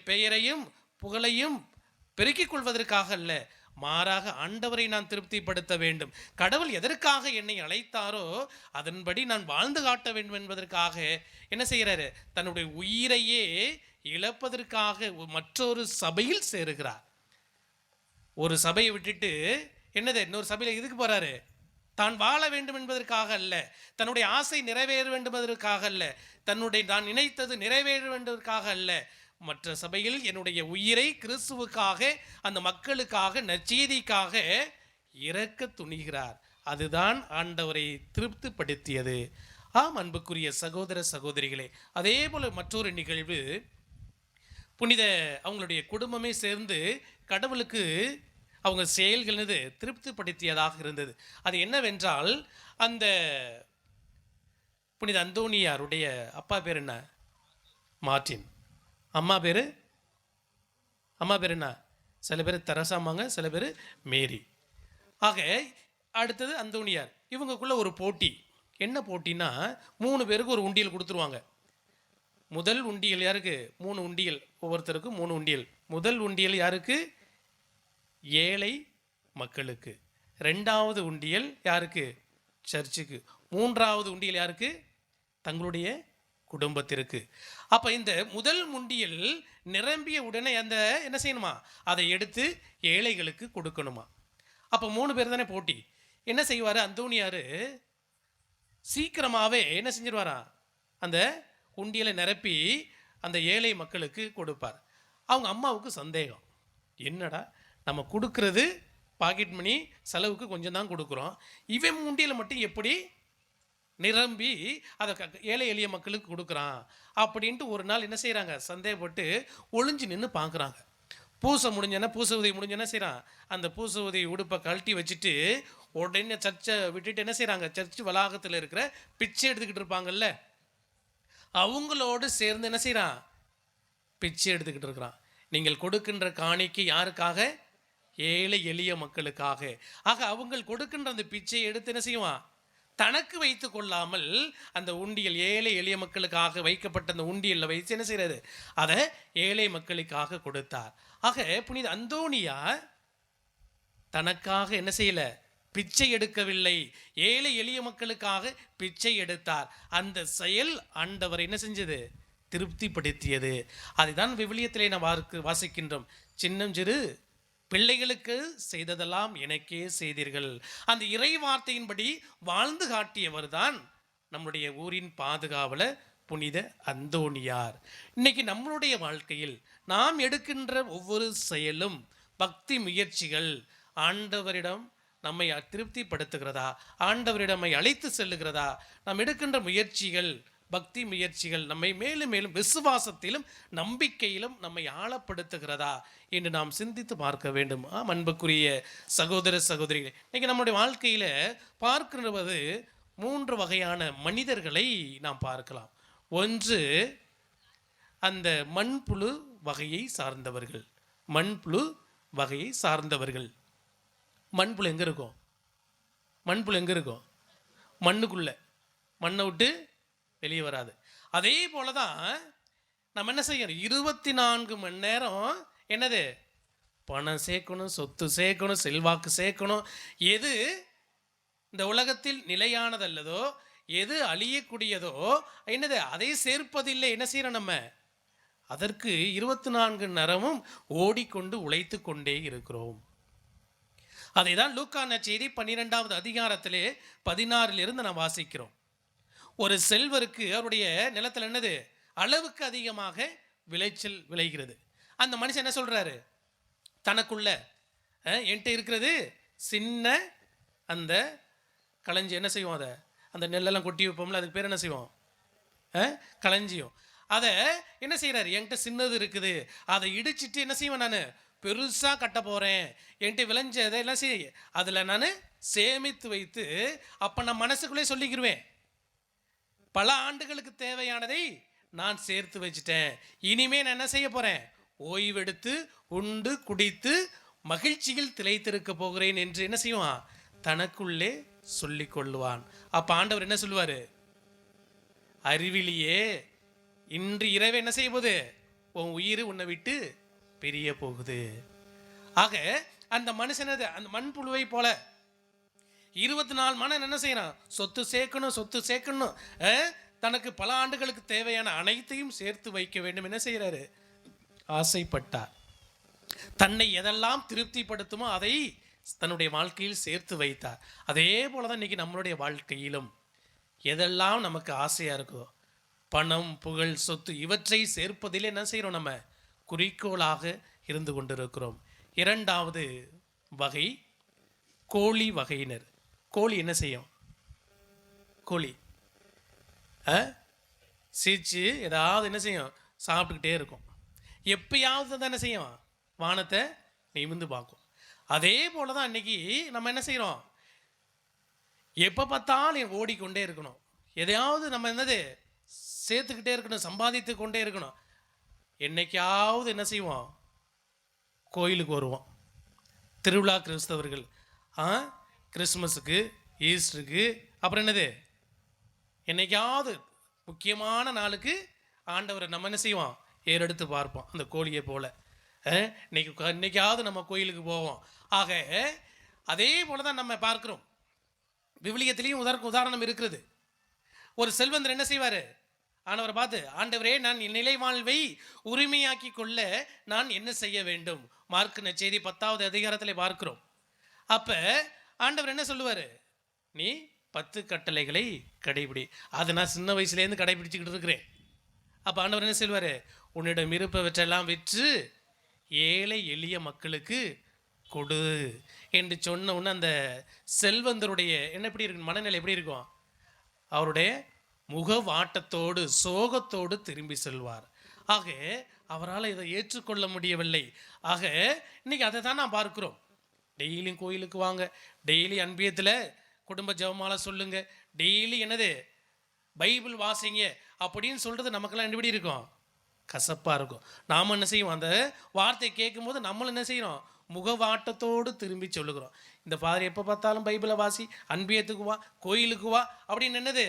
பெயரையும் புகழையும் பெருக்கிக் கொள்வதற்காக அல்ல, மாறாக ஆண்டவரை நான் திருப்திப்படுத்த வேண்டும். கடவுள் எதற்காக என்னை அழைத்தாரோ அதன்படி நான் வாழ்ந்து காட்ட வேண்டும் என்பதற்காக என்ன செய்கிறாரு? தன்னுடைய உயிரையே இழப்பதற்காக மற்றொரு சபையில் சேருகிறார். ஒரு சபையை விட்டுட்டு இன்னொரு சபையில் எதுக்கு போறாரு? தான் வாழ வேண்டும் என்பதற்காக அல்ல, தன்னுடைய ஆசை நிறைவேற வேண்டும் என்பதற்காக அல்ல, தான் நினைத்தது நிறைவேற வேண்டுவதற்காக அல்ல, மற்ற சபையில் என்னுடைய உயிரை கிறிஸ்துவுக்காக, அந்த மக்களுக்காக, நற்செய்திக்காக இறக்க துணிகிறார். அதுதான் ஆண்டவரை திருப்திப்படுத்தியது. ஆம் அன்புக்குரிய சகோதர சகோதரிகளே, அதே போல மற்றொரு நிகழ்வு, அவங்களுடைய குடும்பமே சேர்ந்து கடவுளுக்கு அவங்க செயல்கள் திருப்திப்படுத்தியதாக இருந்தது. அது என்னவென்றால், அந்த புனித அந்தோணியாருடைய அப்பா பேர் என்ன? மார்ட்டின். அம்மா பேர் என்ன? சில பேர் தெரசாம்பாங்க, சில பேர் மேரி. ஆக அடுத்தது அந்தோணியார். இவங்களுக்குள்ள ஒரு போட்டி. என்ன போட்டின்னா, 3 பேருக்கு ஒரு உண்டியல் கொடுத்துருவாங்க. முதல் உண்டியல் யாருக்கு? 3 உண்டியல், ஒவ்வொருத்தருக்கும் 3 உண்டியல். முதல் உண்டியல் யாருக்கு? ஏழை மக்களுக்கு. 2வது உண்டியல் யாருக்கு? சர்ச்சுக்கு. 3வது உண்டியல் யாருக்கு? தங்களுடைய குடும்பத்திற்கு. அப்போ இந்த முதல் உண்டியல் நிரம்பிய உடனே அந்த என்ன செய்யணுமா? அதை எடுத்து ஏழைகளுக்கு கொடுக்கணுமா? அப்போ 3 பேர் தானே போட்டி. என்ன செய்வார் அந்தோணியார்? சீக்கிரமாகவே என்ன செஞ்சிருவாரா? அந்த உண்டியலை நிரப்பி அந்த ஏழை மக்களுக்கு கொடுப்பார். அவங்க அம்மாவுக்கு சந்தேகம், என்னடா நம்ம கொடுக்கறது பாக்கெட் மணி செலவுக்கு கொஞ்சம் தான் கொடுக்குறோம், இவன் உண்டியலை மட்டும் எப்படி நிரம்பி அதை ஏழை எளிய மக்களுக்கு கொடுக்குறான் அப்படின்ட்டு ஒரு நாள் என்ன செய்கிறாங்க? சந்தேகப்பட்டு ஒளிஞ்சு நின்று பார்க்குறாங்க. பூசை உதவி முடிஞ்சோன்னா செய்கிறான், அந்த பூசை உதவி உடுப்பை கழட்டி வச்சுட்டு உடனே சர்ச்சை விட்டுட்டு என்ன செய்கிறாங்க? சர்ச்சு வளாகத்தில் இருக்கிற பிச்சை எடுத்துக்கிட்டு இருப்பாங்கல்ல, அவங்களோடு சேர்ந்து என்ன செய்கிறான்? பிச்சை எடுத்துக்கிட்டு இருக்கிறான். நீங்கள் கொடுக்கின்ற காணிக்கை யாருக்காக? ஏழை எளிய மக்களுக்காக. ஆக அவங்க கொடுக்கின்ற அந்த பிச்சையை எடுத்து என்ன செய்வான்? தனக்கு வைத்து கொள்ளாமல் அந்த உண்டியல், ஏழை எளிய மக்களுக்காக வைக்கப்பட்ட அந்த உண்டியலில் வைத்து என்ன செய்கிறது? அதை ஏழை மக்களுக்காக கொடுத்தார். ஆக புனித அந்தோணியார் தனக்காக என்ன செய்யலை? பிச்சை எடுக்கவில்லை, ஏழை எளிய மக்களுக்காக பிச்சை எடுத்தார். அந்த செயல் ஆண்டவர் என்ன செஞ்சது? திருப்திப்படுத்தியது. அதுதான் விவிலியத்திலே நாம் வாசிக்கின்றோம், சின்னஞ்சிறு பிள்ளைகளுக்கு செய்ததெல்லாம் எனக்கே செய்தீர்கள். அந்த இறை வார்த்தையின்படி வாழ்ந்து காட்டியவர் தான் நம்முடைய ஊரின் பாதுகாவலர் புனித அந்தோணியார். இன்னைக்கு நம்மளுடைய வாழ்க்கையில் நாம் எடுக்கின்ற ஒவ்வொரு செயலும், பக்தி முயற்சிகள் ஆண்டவரிடம் நம்மை திருப்திப்படுத்துகிறதா? ஆண்டவரிடம் நம்மை அழைத்து செல்லுகிறதா? நாம் எடுக்கின்ற முயற்சிகள், பக்தி முயற்சிகள் நம்மை மேலும் மேலும் விசுவாசத்திலும் நம்பிக்கையிலும் நம்மை ஆழப்படுத்துகிறதா என்று நாம் சிந்தித்து பார்க்க வேண்டும். அன்புக்குரிய சகோதர சகோதரிகளே, இன்னைக்கு நம்முடைய வாழ்க்கையில் பார்க்கிறது 3 வகையான மனிதர்களை நாம் பார்க்கலாம். ஒன்று, அந்த மண்புழு வகையை சார்ந்தவர்கள். மண்புழு வகையை சார்ந்தவர்கள். மண்புழு எங்கே இருக்கும்? மண்புழு எங்கே இருக்கும்? மண்ணுக்குள்ளே, மண்ணை விட்டு வெளியே வராது. அதே போல தான் நம்ம என்ன செய்யணும், 24 மணி நேரம் என்னது, பணம் சேர்க்கணும், சொத்து சேர்க்கணும், செல்வாக்கு சேர்க்கணும். எது இந்த உலகத்தில் நிலையானதல்லதோ, எது அழியக்கூடியதோ என்னது அதை சேர்ப்பதில்லை. என்ன செய்யறோம் நம்ம? அதற்கு 24 நேரமும் ஓடிக்கொண்டு உழைத்து கொண்டே இருக்கிறோம். அதை தான் லூக்கா நற்செய்தி 12வது அதிகாரத்திலே 16 நாம் வாசிக்கிறோம். ஒரு செல்வருக்கு அவருடைய நிலத்தில் என்னது, அளவுக்கு அதிகமாக விளைச்சல் விளைகிறது. அந்த மனுஷன் என்ன சொல்றாரு, தனக்குள்ள என்கிட்ட இருக்கிறது சின்ன அந்த களஞ்சி, என்ன செய்வோம், அதை அந்த நெல்லெல்லாம் கொட்டி வைப்போம்ல, அதுக்கு பேர் என்ன செய்வோம், களஞ்சியம். அதை என்ன செய்கிறாரு, என்கிட்ட சின்னது இருக்குது, அதை இடிச்சிட்டு என்ன செய்வேன், நான் பெருசாக கட்ட போகிறேன், என்கிட்ட விளைஞ்சதை எல்லாம் அதில் நான் சேமித்து வைத்து, அப்போ நான் மனசுக்குள்ளே சொல்லிக்கிருவேன், பல ஆண்டுகளுக்கு தேவையானதை நான் சேர்த்து வச்சுட்டேன், இனிமே நான் என்ன செய்ய போகிறேன், ஓய்வெடுத்து உண்டு குடித்து மகிழ்ச்சியில் திளைத்திருக்க போகிறேன் என்று என்ன செய்வான், தனக்குள்ளே சொல்லி கொள்ளுவான். அப்போ ஆண்டவர் என்ன சொல்லுவார், அறிவிலியே, இன்று இரவு என்ன செய்ய போகுது, உன் உயிர் உன்னை விட்டு பிரிய போகுது. ஆக அந்த மனுஷனது அந்த மண்புழுவை போல 24 மணி என்ன செய்யறான், சொத்து சேர்க்கணும், சொத்து சேர்க்கணும், தனக்கு பல ஆண்டுகளுக்கு தேவையான அனைத்தையும் சேர்த்து வைக்க வேண்டும். என்ன செய்யறாரு, ஆசைப்பட்டார். தன்னை எதெல்லாம் திருப்திப்படுத்துமோ அதை தன்னுடைய வாழ்க்கையில் சேர்த்து வைத்தார். அதே போலதான் இன்னைக்கு நம்மளுடைய வாழ்க்கையிலும் எதெல்லாம் நமக்கு ஆசையா இருக்கோ, பணம், புகழ், சொத்து, இவற்றை சேர்ப்பதில் என்ன செய்யறோம், நம்ம குறிக்கோளாக இருந்து கொண்டிருக்கிறோம். 2வது வகை கோழி வகையினர். கோழி என்ன செய்யும், கோழி சீச்சு ஏதாவது என்ன செய்யும், சாப்பிட்டுக்கிட்டே இருக்கும். எப்பயாவது தான் என்ன செய்யும், வானத்தை நிமிர்ந்து பார்க்கும். அதே போல தான் இன்னைக்கு நம்ம என்ன செய்கிறோம், எப்போ பார்த்தாலும் ஓடிக்கொண்டே இருக்கணும், எதையாவது நம்ம என்னது சேர்த்துக்கிட்டே இருக்கணும், சம்பாதித்து கொண்டே இருக்கணும். என்னைக்காவது என்ன செய்வோம், கோயிலுக்கு வருவோம். திருவிழா கிறிஸ்தவர்கள் கிறிஸ்மஸுக்கு, ஈஸ்டருக்கு, அப்புறம் என்னது, என்னைக்காவது முக்கியமான நாளுக்கு ஆண்டவரை நம்ம என்ன செய்வோம், ஏறெடுத்து பார்ப்போம். அந்த கோழியை போல இன்னைக்காவது நம்ம கோயிலுக்கு போவோம். ஆக அதே போல தான் நம்ம பார்க்கிறோம். விவிலியத்திலையும் உதாரணம் இருக்கிறது. ஒரு செல்வந்தர் என்ன செய்வார், ஆண்டவரை பார்த்து, ஆண்டவரே, நான் என் நிலை வாழ்வை உரிமையாக்கி கொள்ள நான் என்ன செய்ய வேண்டும்? மார்க் நற்செய்தி 10வது அதிகாரத்தில் பார்க்கிறோம். அப்போ ஆண்டவர் என்ன சொல்லுவார், நீ 10 கட்டளைகளை கடைபிடி. அதை நான் சின்ன வயசுலேருந்து கடைபிடிச்சிக்கிட்டு இருக்கிறேன். அப்போ ஆண்டவர் என்ன சொல்வார், உன்னிடம் இருப்பவற்றெல்லாம் விற்று ஏழை எளிய மக்களுக்கு கொடு என்று சொன்ன உடனே அந்த செல்வந்தருடைய என்ன எப்படி இருக்கும், மனநிலை எப்படி இருக்கும், அவருடைய முகவாட்டத்தோடு சோகத்தோடு திரும்பி செல்வார். ஆக அவரால் இதை ஏற்றுக்கொள்ள முடியவில்லை. ஆக இன்னைக்கு அதை தான் நான் பார்க்கிறோம். டெய்லியும் கோயிலுக்கு வாங்க, டெய்லி அன்பியத்தில் குடும்ப ஜெபமாலை சொல்லுங்க, டெய்லி என்னது பைபிள் வாசிங்க அப்படின்னு சொல்கிறது நமக்கெல்லாம் எப்படி இருக்கும், கசப்பாக இருக்கும். நாம் என்ன செய்வோம், அந்த வார்த்தையை கேட்கும்போது நம்மளும் என்ன செய்கிறோம், முகவாட்டத்தோடு திரும்பி சொல்லுகிறோம். இந்த ஃபாதர் எப்போ பார்த்தாலும் பைபிளை வாசி, அன்பியத்துக்கு வா, கோயிலுக்கு வா அப்படின்னு என்னது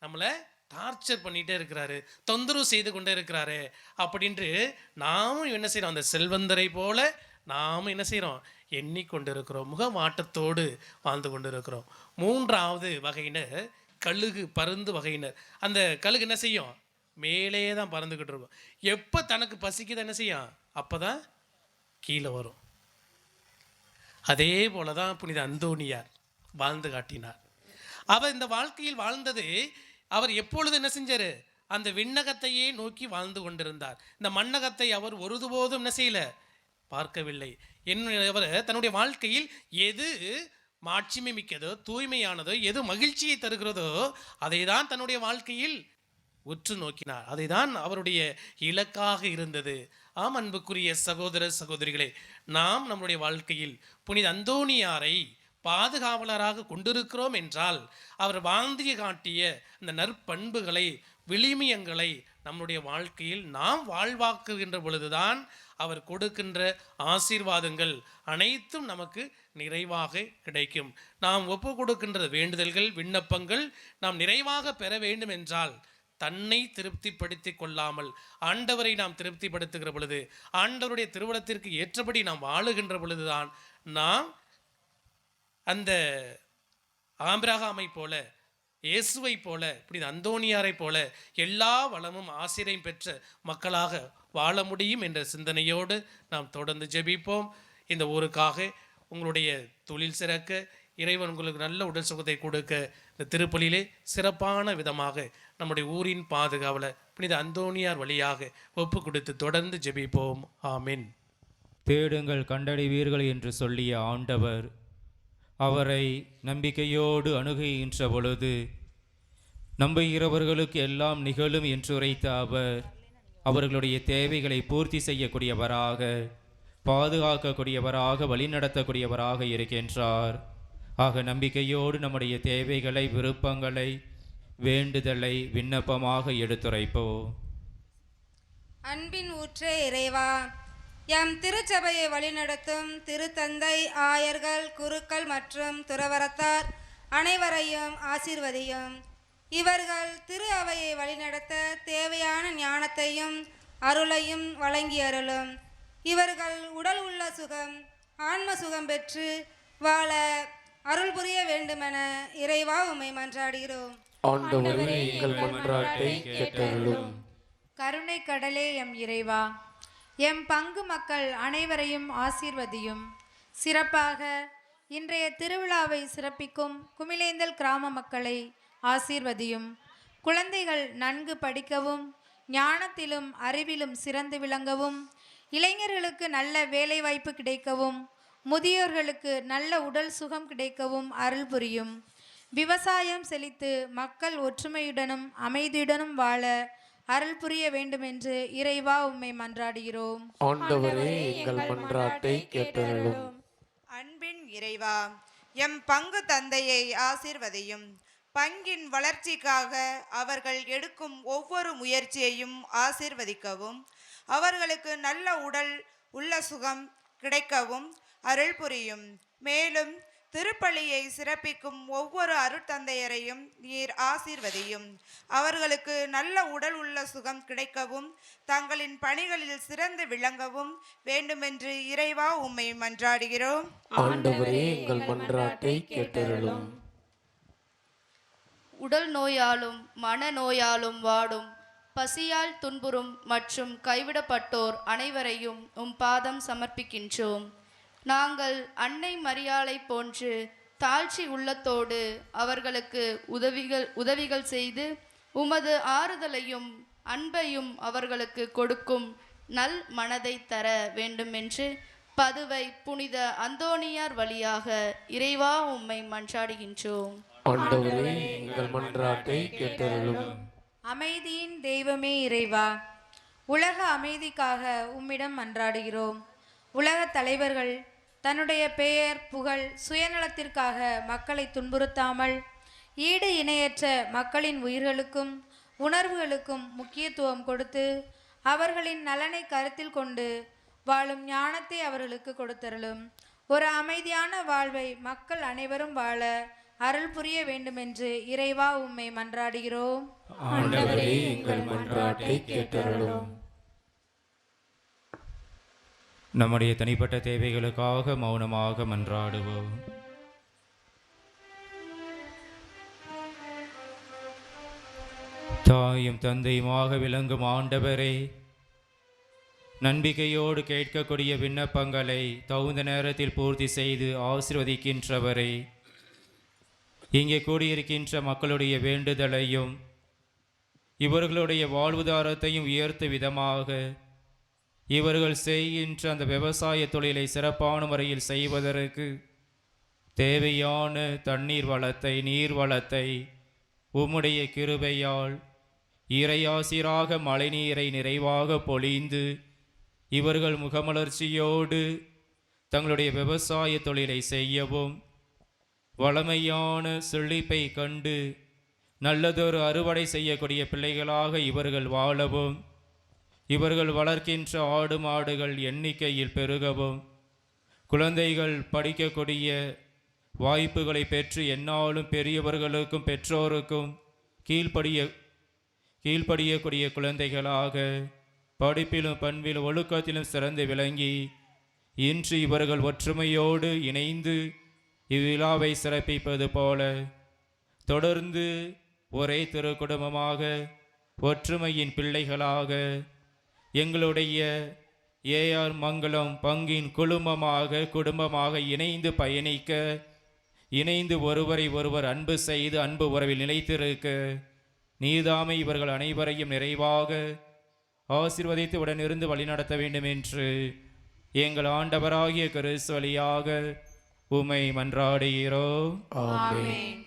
நம்மளை டார்ச்சர் பண்ணிகிட்டே இருக்கிறாரு, தொந்தரவு செய்து கொண்டே இருக்கிறாரு அப்படின்ட்டு நாமும் என்ன செய்கிறோம், அந்த செல்வந்தரை போல நாமும் என்ன செய்கிறோம், எண்ணிக்கொண்டு இருக்கிறோம், முகவாட்டத்தோடு வாழ்ந்து கொண்டு இருக்கிறோம். 3வது வகையினர் கழுகு, பருந்து வகையினர். அந்த கழுகு என்ன செய்யும், மேலே தான் பறந்துக்கிட்டு இருக்கும். எப்போ தனக்கு பசிக்குது என்ன செய்யும், அப்போ தான் கீழே வரும். அதே போல தான் புனித அந்தோனியார் வாழ்ந்து காட்டினார். அவர் இந்த வாழ்க்கையில் வாழ்ந்தது, அவர் எப்பொழுது என்ன செஞ்சார், அந்த விண்ணகத்தையே நோக்கி வாழ்ந்து கொண்டிருந்தார். இந்த மண்ணகத்தை அவர் ஒருபோதும் என்ன செய்யலை, பார்க்கவில்லை. அவர் தன்னுடைய வாழ்க்கையில் எது மாட்சிமை மிக்கதோ, தூய்மையானதோ, எது மகிழ்ச்சியை தருகிறதோ அதை தான் தன்னுடைய வாழ்க்கையில் உற்று நோக்கினார். அதை தான் அவருடைய இலக்காக இருந்தது. ஆம், அன்புக்குரிய சகோதர சகோதரிகளே, நாம் நம்முடைய வாழ்க்கையில் புனித அந்தோனியாரை பாதுகாவலராக கொண்டிருக்கிறோம் என்றால் அவர் வாழ்ந்து காட்டிய அந்த நற்பண்புகளை, விளிமியங்களை நம்முடைய வாழ்க்கையில் நாம் வாழ்வாக்குகின்ற பொழுதுதான் அவர் கொடுக்கின்ற ஆசீர்வாதங்கள் அனைத்தும் நமக்கு நிறைவாக கிடைக்கும். நாம் ஒப்பு கொடுக்கின்ற வேண்டுதல்கள், விண்ணப்பங்கள் நாம் நிறைவாக பெற வேண்டும் என்றால் தன்னை திருப்திப்படுத்திக் கொள்ளாமல் ஆண்டவரை நாம் திருப்திப்படுத்துகிற பொழுது, ஆண்டவருடைய திருவுளத்திற்கு ஏற்றபடி நாம் வாழுகின்ற பொழுதுதான் நாம் அந்த ஆபிரகாமை போல, இயேசுவை போல, இப்படி அந்தோனியாரை போல எல்லா வளமும் ஆசிரியம் பெற்ற மக்களாக வாழ முடியும் என்ற சிந்தனையோடு நாம் தொடர்ந்து ஜெபிப்போம். இந்த ஊருக்காக உங்களுடைய தொழில் சிறக்க, இறைவன் உங்களுக்கு நல்ல உடல் சுகத்தை கொடுக்க, இந்த திருப்பலியிலே சிறப்பான விதமாக நம்முடைய ஊரின் பாதுகாவலர் புனித அந்தோனியார் வழியாக ஒப்பு கொடுத்து தொடர்ந்து ஜெபிப்போம். ஆமென். தேடுங்கள் கண்டடைவீர்கள் என்று சொல்லிய ஆண்டவர் அவரை நம்பிக்கையோடு அணுகுகின்ற பொழுது நம்புகிறவர்களுக்கு எல்லாம் நிகழும் என்று உரைத்த அவர் அவர்களுடைய தேவைகளை பூர்த்தி செய்யக்கூடியவராக, பாதுகாக்கக்கூடியவராக, வழிநடத்தக்கூடியவராக இருக்கின்றார். ஆக நம்பிக்கையோடு நம்முடைய தேவைகளை, விருப்பங்களை, வேண்டுதலை விண்ணப்பமாக எடுத்துரைப்போம். அன்பின் ஊற்றே இறைவா, எம் திருச்சபையை வழிநடத்தும் திருத்தந்தை, ஆயர்கள், குருக்கள் மற்றும் துறவரத்தார் அனைவரையும் ஆசீர்வதியும். இவர்கள் திரு அவையை வழிநடத்த தேவையான ஞானத்தையும் அருளையும் வழங்கி அருளும். இவர்கள் உடல் உள்ள சுகம், ஆன்ம சுகம் பெற்று வாழ அருள் புரிய வேண்டுமென இறைவா உம்மை மன்றாடுகிறோம். ஆண்டவரே, எங்கள் மன்றாட்டை கேட்டருளும். கருணை கடலே எம் இறைவா, எம் பங்கு மக்கள் அனைவரையும் ஆசீர்வதியும். சிறப்பாக இன்றைய திருவிழாவை சிறப்பிக்கும் குமிழேந்தல் கிராம மக்களை ஆசீர்வதியும். குழந்தைகள் நன்கு படிக்கவும், ஞானத்திலும் அறிவிலும் சிறந்து விளங்கவும், இளைஞர்களுக்கு நல்ல வேலைவாய்ப்பு கிடைக்கவும், முதியோர்களுக்கு நல்ல உடல் சுகம் கிடைக்கவும் அருள் புரியும். விவசாயம் செழித்து மக்கள் ஒற்றுமையுடனும் அமைதியுடனும் வாழ அருள் புரிய வேண்டுமென்று இறைவா உம்மை மன்றாடுகிறோம். ஆண்டவரே, எங்கள் மன்றாட்டை கேட்டருளும். அன்பின் இறைவா, எம் பங்கு தந்தையை ஆசீர்வதியும். பங்கின் வளர்ச்சிக்காக அவர்கள் எடுக்கும் ஒவ்வொரு முயற்சியையும் ஆசீர்வதிக்கவும், அவர்களுக்கு நல்ல உடல் உள்ள சுகம் கிடைக்கவும் அருள் புரியும். மேலும் திருப்பலியை சிறப்பிக்கும் ஒவ்வொரு அருட்தந்தையரையும் நீர் ஆசீர்வதியும். அவர்களுக்கு நல்ல உடல் உள்ள சுகம் கிடைக்கவும், தங்களின் பணிகளில் சிறந்து விளங்கவும் வேண்டுமென்று இறைவா உம்மை மன்றாடுகிறோம். ஆண்டவரே, எங்கள் மன்றாட்டை கேட்டருளும். உடல் நோயாலும் மனநோயாலும் வாடும், பசியால் துன்புறும் மற்றும் கைவிடப்பட்டோர் அனைவரையும் உம் பாதம் சமர்ப்பிக்கின்றோம். நாங்கள் அன்னை மரியாளை போன்று தாழ்ச்சி உள்ளத்தோடு அவர்களுக்கு உதவிகள் செய்து உமது ஆறுதலையும் அன்பையும் அவர்களுக்கு கொடுக்கும் நல் மனதை தர வேண்டுமென்று பதுவை புனித அந்தோனியார் வழியாக இறைவா உம்மை மன்றாடுகின்றோம். ஆண்டவரே, எங்கள் மன்றாட்டை கேட்டருளும். அமைதியின் தெய்வமே இறைவா, உலக அமைதிக்காக உம்மிடம் மன்றாடுகிறோம். உலக தலைவர்கள் தன்னுடைய பெயர், புகழ், சுயநலத்திற்காக மக்களை துன்புறுத்தாமல் ஈடு இணையற்ற மக்களின் உயிர்களுக்கும் உணர்வுகளுக்கும் முக்கியத்துவம் கொடுத்து அவர்களின் நலனை கருத்தில் கொண்டு வாழும் ஞானத்தை அவர்களுக்கு கொடுத்தருளும். ஒரு அமைதியான வாழ்வை மக்கள் அனைவரும் வாழ அருள் புரிய வேண்டுமென்று இறைவா உம்மை மன்றாடுகிறோம். ஆண்டவரே, எங்கள் மன்றாட்டை கேட்டருளும். நம்முடைய தனிப்பட்ட தேவைகளுக்காக மௌனமாக மன்றாடுவோம். தாயும் தந்தையுமாக விளங்கும் ஆண்டவரே, நம்பிக்கையோடு கேட்கக்கூடிய விண்ணப்பங்களை தகுந்த நேரத்தில் பூர்த்தி செய்து ஆசீர்வதிக்கின்றவரே, இங்கே கூடியிருக்கின்ற மக்களுடைய வேண்டுதலையும் இவர்களுடைய வாழ்வாதாரத்தையும் உயர்த்தும் விதமாக இவர்கள் செய்கின்ற அந்த விவசாய தொழிலை சிறப்பான முறையில் செய்வதற்கு தேவையான தண்ணீர் வளத்தை, நீர் வளத்தை உம்முடைய கிருபையால் இறையாசிராக மழைநீரை நிறைவாக பொழிந்து இவர்கள் முகமலர்ச்சியோடு தங்களுடைய விவசாய தொழிலை செய்யவும், வளமையான செழிப்பை கண்டு நல்லதொரு அறுவடை செய்யக்கூடிய பிள்ளைகளாக இவர்கள் வாழவும், இவர்கள் வளர்க்கின்ற ஆடு மாடுகள் எண்ணிக்கையில் பெருகவும், குழந்தைகள் படிக்கக்கூடிய வாய்ப்புகளை பெற்று எந்நாளும் பெரியவர்களுக்கும் பெற்றோருக்கும் கீழ்ப்படியக்கூடிய குழந்தைகளாக படிப்பிலும் பண்பிலும் ஒழுக்கத்திலும் சிறந்து விளங்கி இன்று இவர்கள் ஒற்றுமையோடு இணைந்து இவ்விழாவை சிறப்பிப்பது போல தொடர்ந்து ஒரே திருக்குடும்பமாக ஒற்றுமையின் பிள்ளைகளாக எங்களுடைய ஏஆர் மங்கலம் பங்கின் குடும்பமாக இணைந்து பயணிக்க, இணைந்து ஒருவரை ஒருவர் அன்பு செய்து அன்பு உறவில் நிலைத்திருக்க நீதாமை இவர்கள் அனைவரையும் நிறைவாக ஆசீர்வதித்து உடனிருந்து வழிநடத்த வேண்டும் என்று எங்கள் ஆண்டவராகிய கிறிஸ்து வழியாக உம்மை மன்றாடுகிறோம். ஆமென்.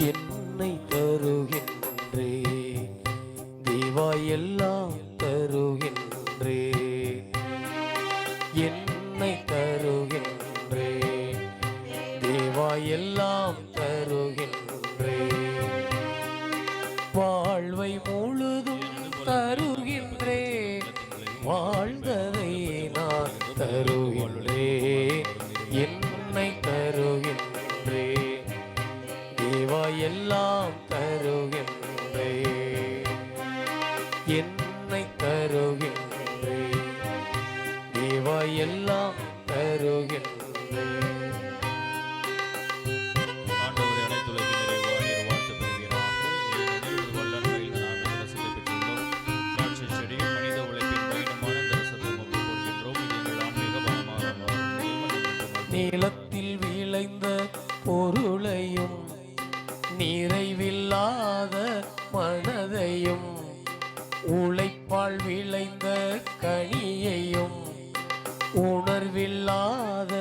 என்னை தருகின்றே தேவா, எல்லாம் தருகின்றே. என்னை தருகின்றே தேவா, எல்லாம் தருகின்றே. வாழ்வை முழுதும் தருகின்றே, வாழ்ந்ததை நான் தருகின்றே. என்னை தருகின்றே தேவா, எல்லாம் தருகின்றே. என்னை தருகின்றே தேவா, எல்லாம் தருகின்றே. ஆண்டவரை அனைத்துலகின் நிறைவாக வாழ்த்து பெறுவீராக. ஏனெனில் வல்லன்மையில் நாம் ரசித்து பெற்றுள்ளோம். திராட்சை செடியும் மனித உழைப்பின் பயணமான தரிசனத்தை ஒப்புக் கொடுக்கின்றோம். இது எங்கள் ஆன்மீக பலமாக நீளத்தில் விளைந்த பொருளையும் நிறைவில்லாத மனதையும் உழைப்பால் விளைந்த கனியையும் உணர்வில்லாத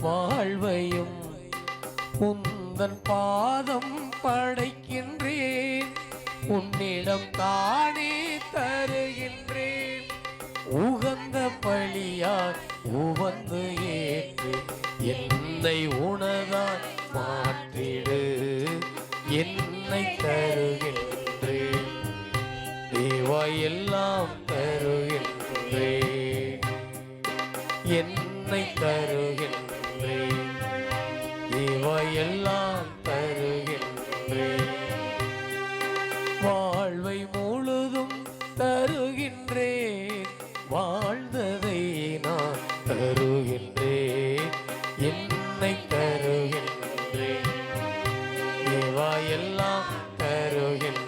வாழ்வையும் உந்தன் பாதம் படைக்கின்றேன், உன்னிடம் தானே தருகின்றேன். உகந்த பலியாய் உவந்து ஏற்று என்னை உணதாய் மாற்றிடு. என்னை தருகின்றேன் தேவா, எல்லாம் தருகின்றேன். என்னை தருகின்றேன் தேவா, எல்லாம் தருகின்றேன். வாழ்வை முழுதும் தருகின்றேன், வாழ்ந்ததை நான் தருகின்றேன். என்னை தருகின்றேன் தேவா, எல்லாம் தருகின்றேன்.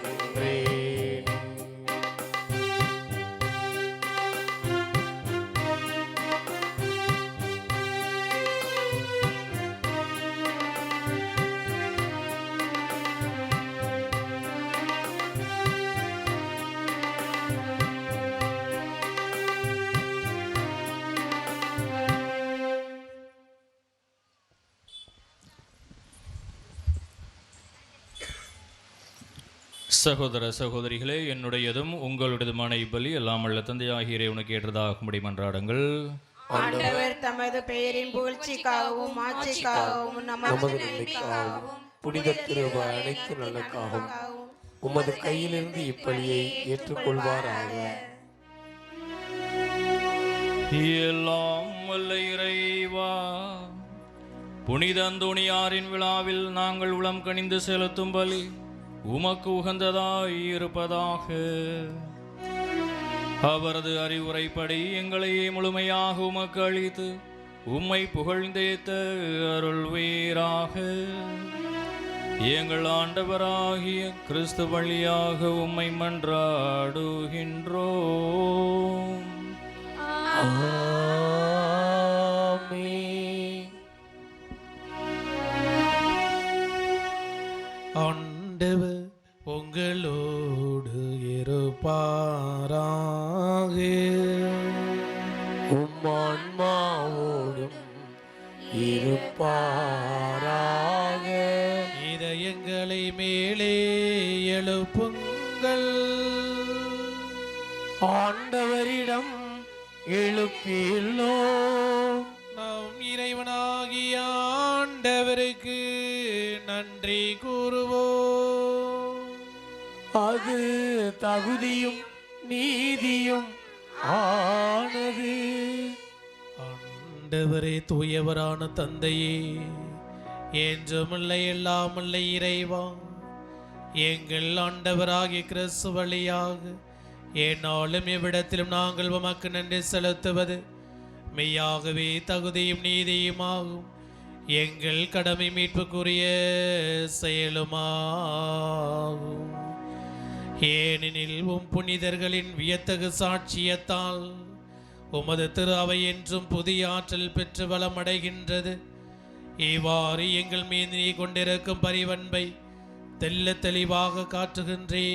சகோதர சகோதரிகளே, என்னுடையதும் உங்களுடையதுமான இப்பலி எல்லாம் வல்ல தந்தையாகிய இறைவனுக்கு ஏற்றதாகும்படி மன்றாடுங்கள். ஆண்டவர் தமது பெயரின் புகழ்ச்சிக்காகவும் ஆட்சிக்காகவும் நமது நன்மைக்காகவும் புனித திருவ அனைத்து நலனுக்காகவும் உமது கையிலிருந்து இப்பலியை ஏற்றுக்கொள்வாராக. எல்லாம் வல்ல இறைவா, புனித அந்தோணியாரின் விழாவில் நாங்கள் உளம் கனிந்து செலுத்தும் பலி உமக்கு உகந்ததாய் இருப்பதாக. அவரது அறிவுரைப்படி எங்களையே முழுமையாக உமக்கு அளித்து உம்மை புகழ்ந்தேத்த அருள்வீராக. எங்கள் ஆண்டவராகிய கிறிஸ்து வழியாக உம்மை மன்றாடுகின்றோம். ஆமென். ஆண்டவர் உங்களோடு இருப்பாராக. உம்மான்மாவோடும் இருப்பாராக. இதயங்களை மேலே எழுப்புங்கள், ஆண்டவரிடம் எழுப்பியுள்ளோம். நாம் இறைவனாகிய ஆண்டவருக்கு நன்றி கூறுவோம். அது தகுதியும் நீதியும் ஆனது. ஆண்டவரே, தூயவரான தந்தையே, என்றுமில்லை எல்லாமில்லை இறைவா, எங்கள் ஆண்டவராகிய கிறிஸ்து வழியாக என்னாலும் எவ்விடத்திலும் நாங்கள் உமக்கு நன்றி செலுத்துவது மெய்யாகவே தகுதியும் நீதியுமாகும். எங்கள் கடமை மீட்புக்குரிய செயலுமாகும். ஏனெனில் புனிதர்களின் வியத்தகு சாட்சியத்தால் உமது திரு அவை என்றும் புதிய ஆற்றல் பெற்று வளமடைகின்றது. இவ்வாறு எங்கள் மீது நீ கொண்டிருக்கும் பரிவன்பை தெல்ல தெளிவாக காட்டுகின்றே.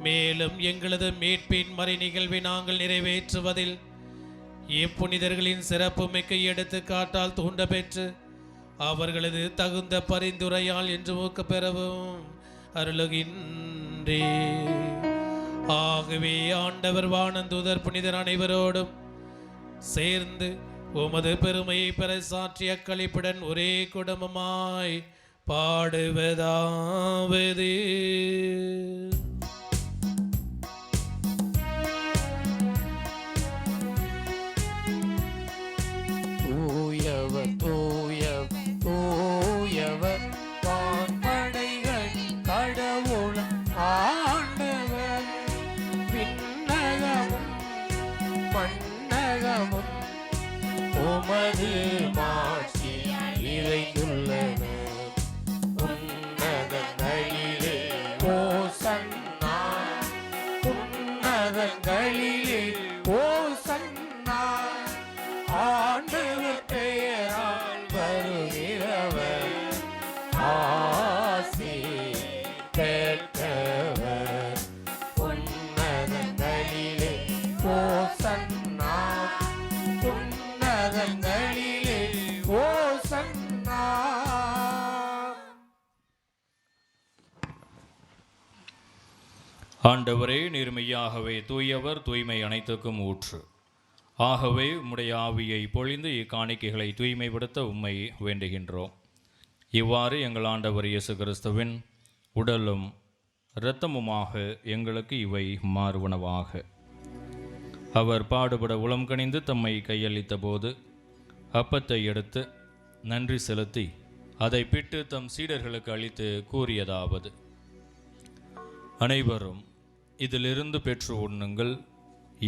மேலும் எங்களது மீட்பின் மறை நிகழ்வை நாங்கள் நிறைவேற்றுவதில் இப்புனிதர்களின் சிறப்பு மிக்க எடுத்துக்காட்டால் தூண்ட பெற்று அவர்களது தகுந்த பரிந்துரையால் என்று ஊக்க பெறவும் அருளுகின்றே. ஆகவே ஆண்டவர் வானந்தூதர் புனிதர் அனைவரோடும் சேர்ந்து உமது பெருமையை பறைசாற்றிய களிப்புடன் ஒரே குடும்பமாய் பாடுவதாவது. தூயவர் தூயவர் தூயவர் வான்படைகள் கடவுள் ஆண்டவர். விண்ணகமும் மண்ணகமும் உமது மாட்சியால் நிறைந்துள்ளன. உன்னதங்களிலே ஓசன்னா, உன்னதங்களிலே ஓசன்னா. ஆண்டவர் பெயரால் வருகிறவர் ஆசி பெற்றவர். உன்னதங்களிலே ஓசன்னா, உன்னதங்களிலே ஓசன்னா. ஆண்டவரே, நீர்மையாகவே தூயவர், தூய்மை அனைத்துக்கும் ஊற்று. ஆகவே உம்முடைய ஆவியை பொழிந்து இக்காணிக்கைகளை தூய்மைப்படுத்த உம்மை வேண்டுகின்றோம். இவ்வாறு எங்கள் ஆண்டவர் இயேசு கிறிஸ்துவின் உடலும் இரத்தமுமாக எங்களுக்கு இவை மாறுவனவாக. அவர் பாடுபட உளம் கனிந்து தம்மை கையளித்த போது அப்பத்தை எடுத்து நன்றி செலுத்தி அதை பிட்டு தம் சீடர்களுக்கு அளித்து கூறியதாவது: அனைவரும் இதிலிருந்து பெற்று உண்ணுங்கள்,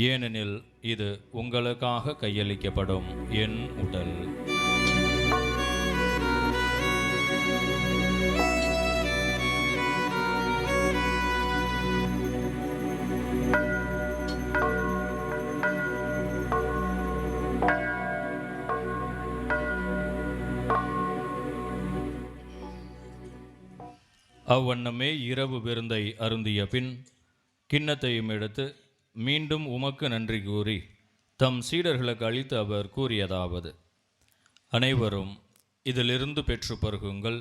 ஏனெனில் இது உங்களுக்காக கையளிக்கப்படும் என் உடல். அவ்வண்ணமே இரவு விருந்தை அருந்திய பின் கிண்ணத்தையும் எடுத்து மீண்டும் உமக்கு நன்றி கூறி தம் சீடர்களுக்கு அளித்து அவர் கூறியதாவது: அனைவரும் இதிலிருந்து பெற்று பருகுங்கள்,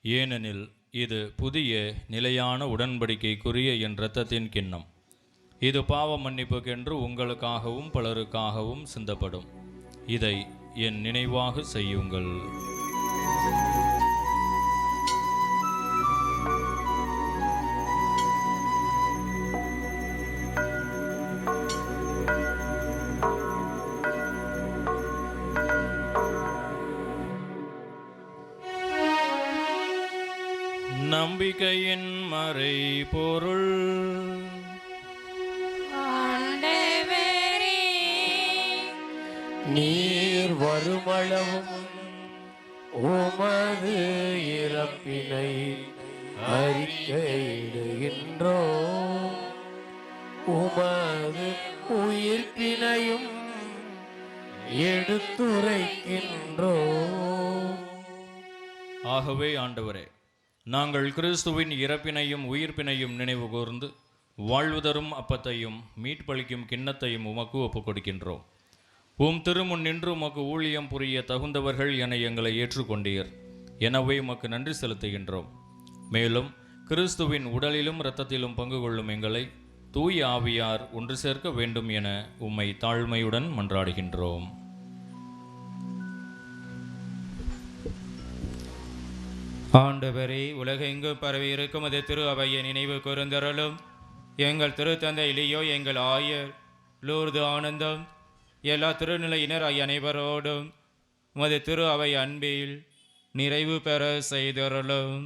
ஏனெனில் இது புதிய நிலையான உடன்படிக்கைக்குரிய என் இரத்தத்தின் கிண்ணம். இது பாவ மன்னிப்புக்கென்று உங்களுக்காகவும் பலருக்காகவும் சிந்தப்படும். இதை என் நினைவாக செய்யுங்கள். நம்பிக்கையின் மறை பொருள். நீர் வருமளவும் உமது இறப்பினை அறிக்கையிடுகின்றோம், உமது உயிர்ப்பினையும் எடுத்துரைக்கின்றோம். ஆகவே ஆண்டவரே, நாங்கள் கிறிஸ்துவின் இறப்பினையும் உயிர்ப்பினையும் நினைவு கூர்ந்து வாழ்வு தரும் அப்பத்தையும் மீட்பளிக்கும் கிண்ணத்தையும் உமக்கு ஒப்புக் கொடுக்கின்றோம். உம் திருமுன் நின்று உமக்கு ஊழியம் புரிய தகுந்தவர்கள் என எங்களை ஏற்றுக்கொண்டீர். எனவே உமக்கு நன்றி செலுத்துகின்றோம். மேலும் கிறிஸ்துவின் உடலிலும் இரத்தத்திலும் பங்கு கொள்ளும் எங்களை தூய ஆவியார் ஒன்று சேர்க்க வேண்டும் என உம்மை தாழ்மையுடன் மன்றாடுகின்றோம். ஆண்டவரே, உலகெங்கும் பரவி இருக்கும் அது திரு அவையை நினைவு கூர்ந்தருளும். எங்கள் திருத்தந்தை லியோ, எங்கள் ஆயர் லூர்து ஆனந்தம், எல்லா திருநிலையினர் அனைவரோடும் உமது திரு அவை அன்பில் நிறைவு பெற செய்தருளும்.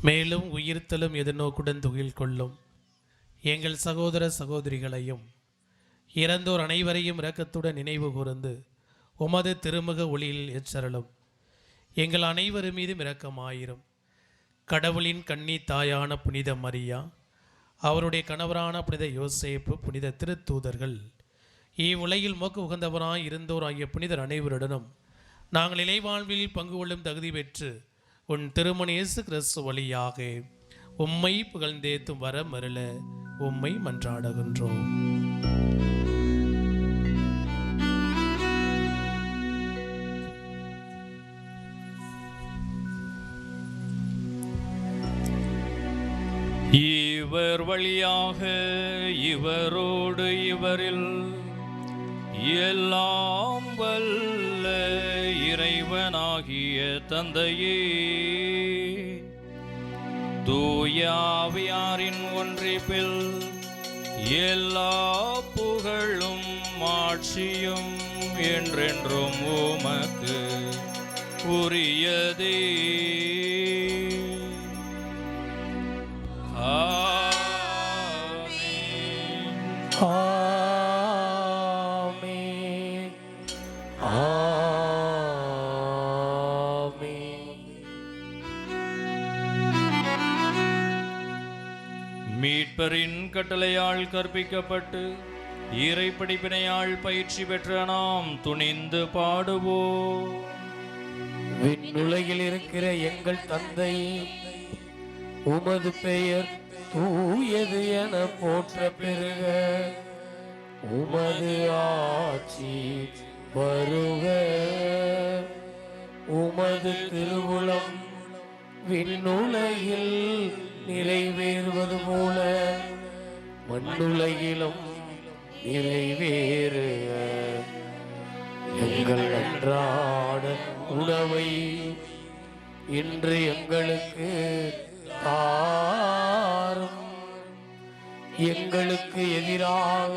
மேலும் உயிர்த்தலும் எதிர்நோக்குடன் துகில் கொள்ளும் எங்கள் சகோதர சகோதரிகளையும் இறந்தோர் அனைவரையும் இரக்கத்துடன் நினைவு கூர்ந்து உமது திருமுக ஒளியில் எச்சரலும். எங்கள் அனைவரும் மீதும் இரக்கமாயிரும். கடவுளின் கன்னி தாயான புனித மரியா, அவருடைய கணவரான புனித யோசேப்பு, புனித திருத்தூதர்கள், இவ்வுலகில் மோக்கு உகந்தவராய் இருந்தோர் ஆகிய புனிதர் அனைவருடனும் நாங்கள் இலைவாழ்வில் பங்கு கொள்ளும் தகுதி பெற்று உன் திருமண இயேசு கிறிஸ்து வழியாக உம்மை புகழ்ந்தேத்தும் வர மருள உம்மை மன்றாடுகின்றோம். இவர் வழியாக இவரோடு இவரில் எல்லாம் வல்ல இறைவனாகிய தந்தையே, தூய ஆவியாரின் ஒன்றிப்பில் எல்லா புகழும் ஆட்சியும் என்றென்றும் உமக்கு உரியதே. ஆமென். ஆமென். மீட்பரின் கட்டளையால் கற்பிக்கப்பட்டு இறை படிப்பினையால் பயிற்சி பெற்ற நாம் துணிந்து பாடுவோம். விண்ணுலகில் இருக்கிற எங்கள் தந்தை, உமது பெயர் தூயது என போற்ற பெறுக. உமது ஆட்சி வருக. உமது திருவுளம் விண்ணுலகில் நிறைவேறுவது போல மண்ணுலகிலும் நிறைவேறுக. எங்கள் அன்றாட உணவை இன்று எங்களுக்கு தாரும். எங்களுக்கு எதிராக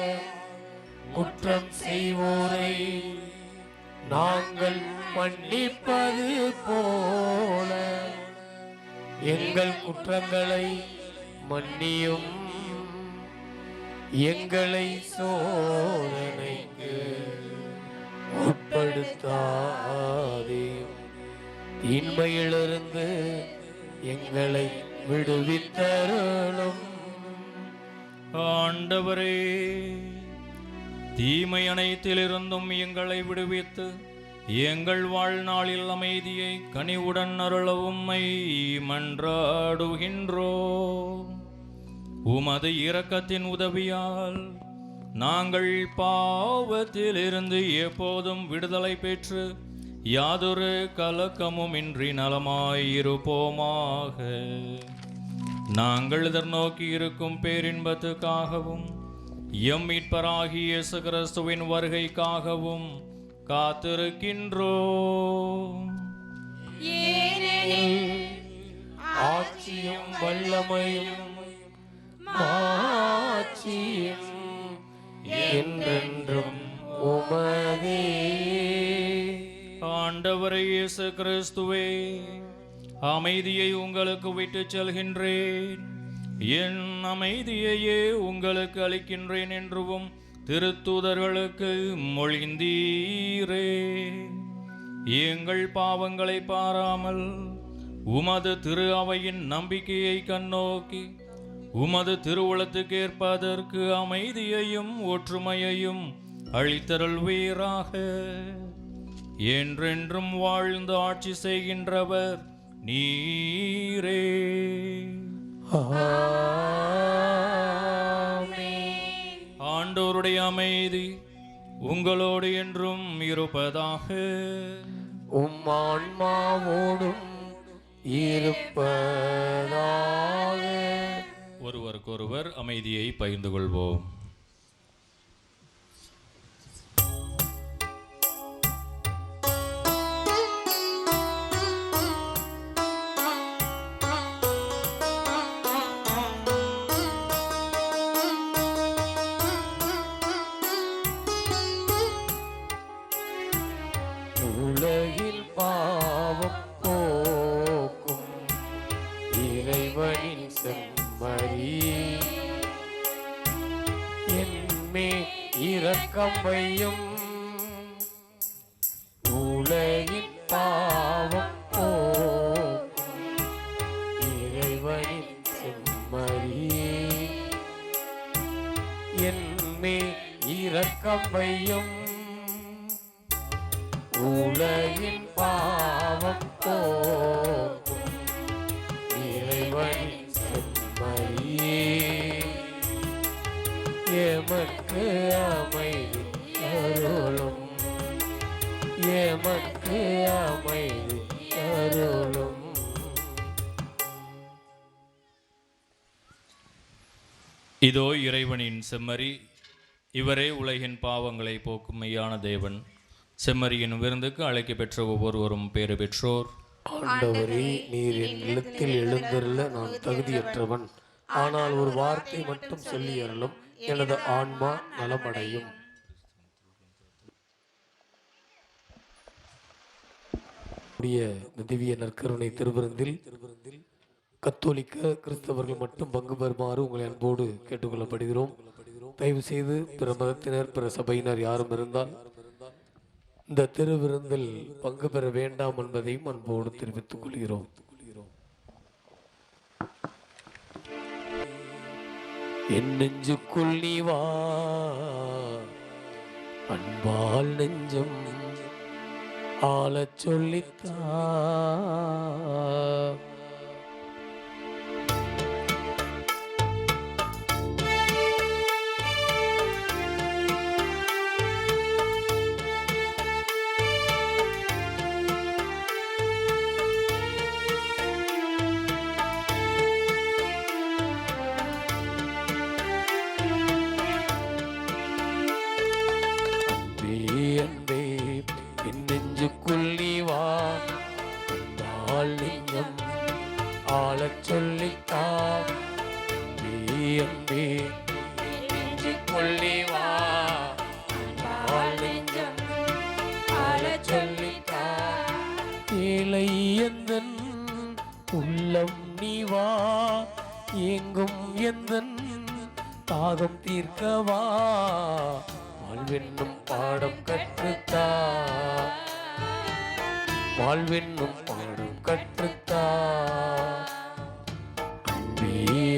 குற்றம் செய்வோரை நாங்கள் மன்னிப்பது போல எங்கள் குற்றங்களை மன்னியும். எங்களை சோதனைக்கு உட்படுத்தாதேயும், தீன்மையிலிருந்து எங்களை விடுவித்தருளும். ஆண்டவரே, தீமை அனைத்திலிருந்தும் எங்களை விடுவித்து எங்கள் வாழ்நாளில் அமைதியை கனிவுடன் அருள உம்மை மன்றாடுகின்றோம். உமது இரக்கத்தின் உதவியால் நாங்கள் பாவத்திலிருந்து எப்போதும் விடுதலை பெற்று யாதொரு கலக்கமுமின்றி நலமாயிருப்போமாக. நாங்கள் எதிர்நோக்கி இருக்கும் பேரின்பத்துக்காகவும் எம் மீட்பராகிய இயேசு கிறிஸ்துவின் வருகைக்காகவும் காத்திருக்கின்றோம். ஆட்சியும் வல்லமையும் மாட்சியும் என்றென்றும் உமதே. ஆண்டவரே இயேசு கிறிஸ்துவே, அமைதியை உங்களுக்கு விட்டுச் செல்கின்றேன், என் அமைதியையே உங்களுக்கு அளிக்கின்றேன் என்றும் திருத்தூதர்களுக்கு மொழிந்தீரே. எங்கள் பாவங்களை பாராமல் உமது திரு அவையின் நம்பிக்கையை கண்ணோக்கி உமது திருவுளத்துக்கு ஏற்பதற்கு அமைதியையும் ஒற்றுமையையும் அளித்தருள்வீராக. என்றென்றும் வாழ்ந்து ஆட்சி செய்கின்றவர் நீரே. ஆமென். ஆண்டவருடைய அமைதி உங்களோடு என்றும் இருப்பதாக. உம் ஆன்மாவோடும் இருப்பதாக. ஒருவருக்கொருவர் அமைதியை பகிர்ந்து கொள்வோம். உலகில் பாவம் போக்கும் இறைவனின் செம்மறி, என்மே இரக்கம் வையும். உலகின் பாவம் போக்கும் இறைவனின் செம்மறி, என்மே இரக்கம் வையும். உலகின் பாவம் போக்கும் இறைவனின் செம்மறியே, எமக்கு அமைதி அருளும், எமக்கு அமைதி அருளும். இதோ இறைவனின் செம்மறி, இவரே உலகின் பாவங்களை போக்கும் மெய்யான தேவன். செம்மறியின் விருந்துக்கு அழைக்க பெற்ற ஒவ்வொருவரும் பேறு பெற்றோர். ஆண்டவரே, நீர் என் இல்லத்தில் எழுந்தருள நான் தகுதியற்றவன். ஆனால் ஒரு வார்த்தை மட்டும் சொல்லி அருளும், எனது ஆன்மா நலமடையும். திவ்ய நற்கருணை திருவிருந்தில் கத்தோலிக்க கிறிஸ்தவர்கள் மட்டும் பங்கு பெறுமாறு உங்களை அன்போடு கேட்டுக்கொள்ளப்படுகிறோம். தயவு செய்து பிற மதத்தினர், பிற சபையினர் யாரும் இருந்தால் இந்த திருவிருந்தில் பங்கு பெற வேண்டாம் என்பதையும் அன்போடு தெரிவித்துக் கொள்கிறோம். என் நெஞ்சுக்குள் நீ வா, அன்பால் நெஞ்சம் ஆளச் சொல்லித்தா. ஆளச் சொல்லித்தா. அன்பே நெஞ்சுக்குள்ளே வா, நெஞ்சம் ஆளச் சொல்லித்தா. ஏழை எந்தன் உள்ளம் நீ வா, எங்கும் எந்தன் தாகம் தீர்க்கவா. வாழ்வென்னும் பாடம் கற்றுத்தா, வாழ்வென்னும் பாடம் கற்றுத்தா. அன்பே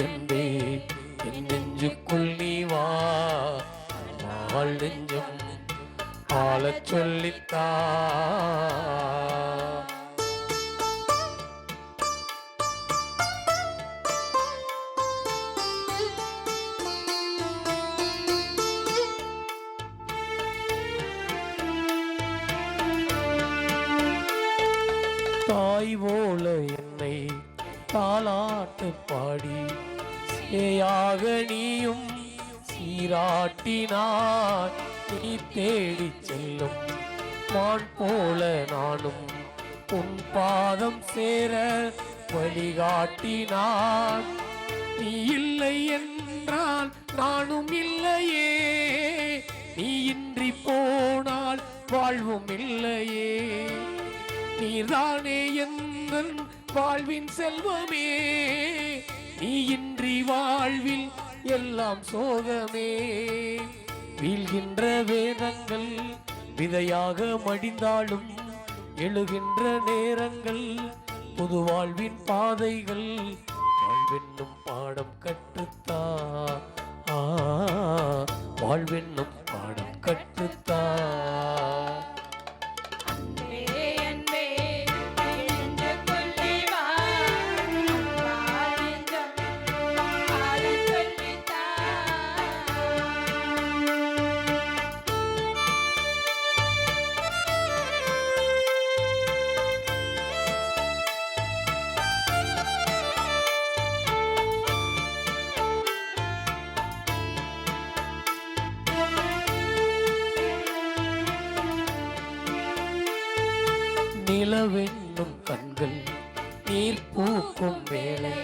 அன்பே என் நெஞ்சுக்குள் நீ வா, வாழ் நெஞ்சம் ஆளச் சொல்லித்தா. தாய் போல என்னை தாலாட்டு பாடி சேயாக நீயும் சீராட்டினாய். நீ தேடி செல்லும் மான் போல நானும் உன் பாதம் சேர வழிகாட்டினான். நீ இல்லை என்றால் நானும் இல்லையே, நீ இன்றி போனால் வாழ்வும் இல்லையே. நீர்தானே எந்தன் வாழ்வின் செல்வமே, நீ இன்றி வாழ்வில் எல்லாம் சோகமே. வீழ்கின்ற வேதங்கள் விதையாக மடிந்தாலும் எழுகின்ற நேரங்கள் புது வாழ்வின் பாதைகள். வாழ்வென்னும் பாடம் கற்றுத்தா, வாழ்வென்னும் பாடம் கற்றுத்தா. நிலவென்னும் கண்கள் நீர் பூக்கும் வேளை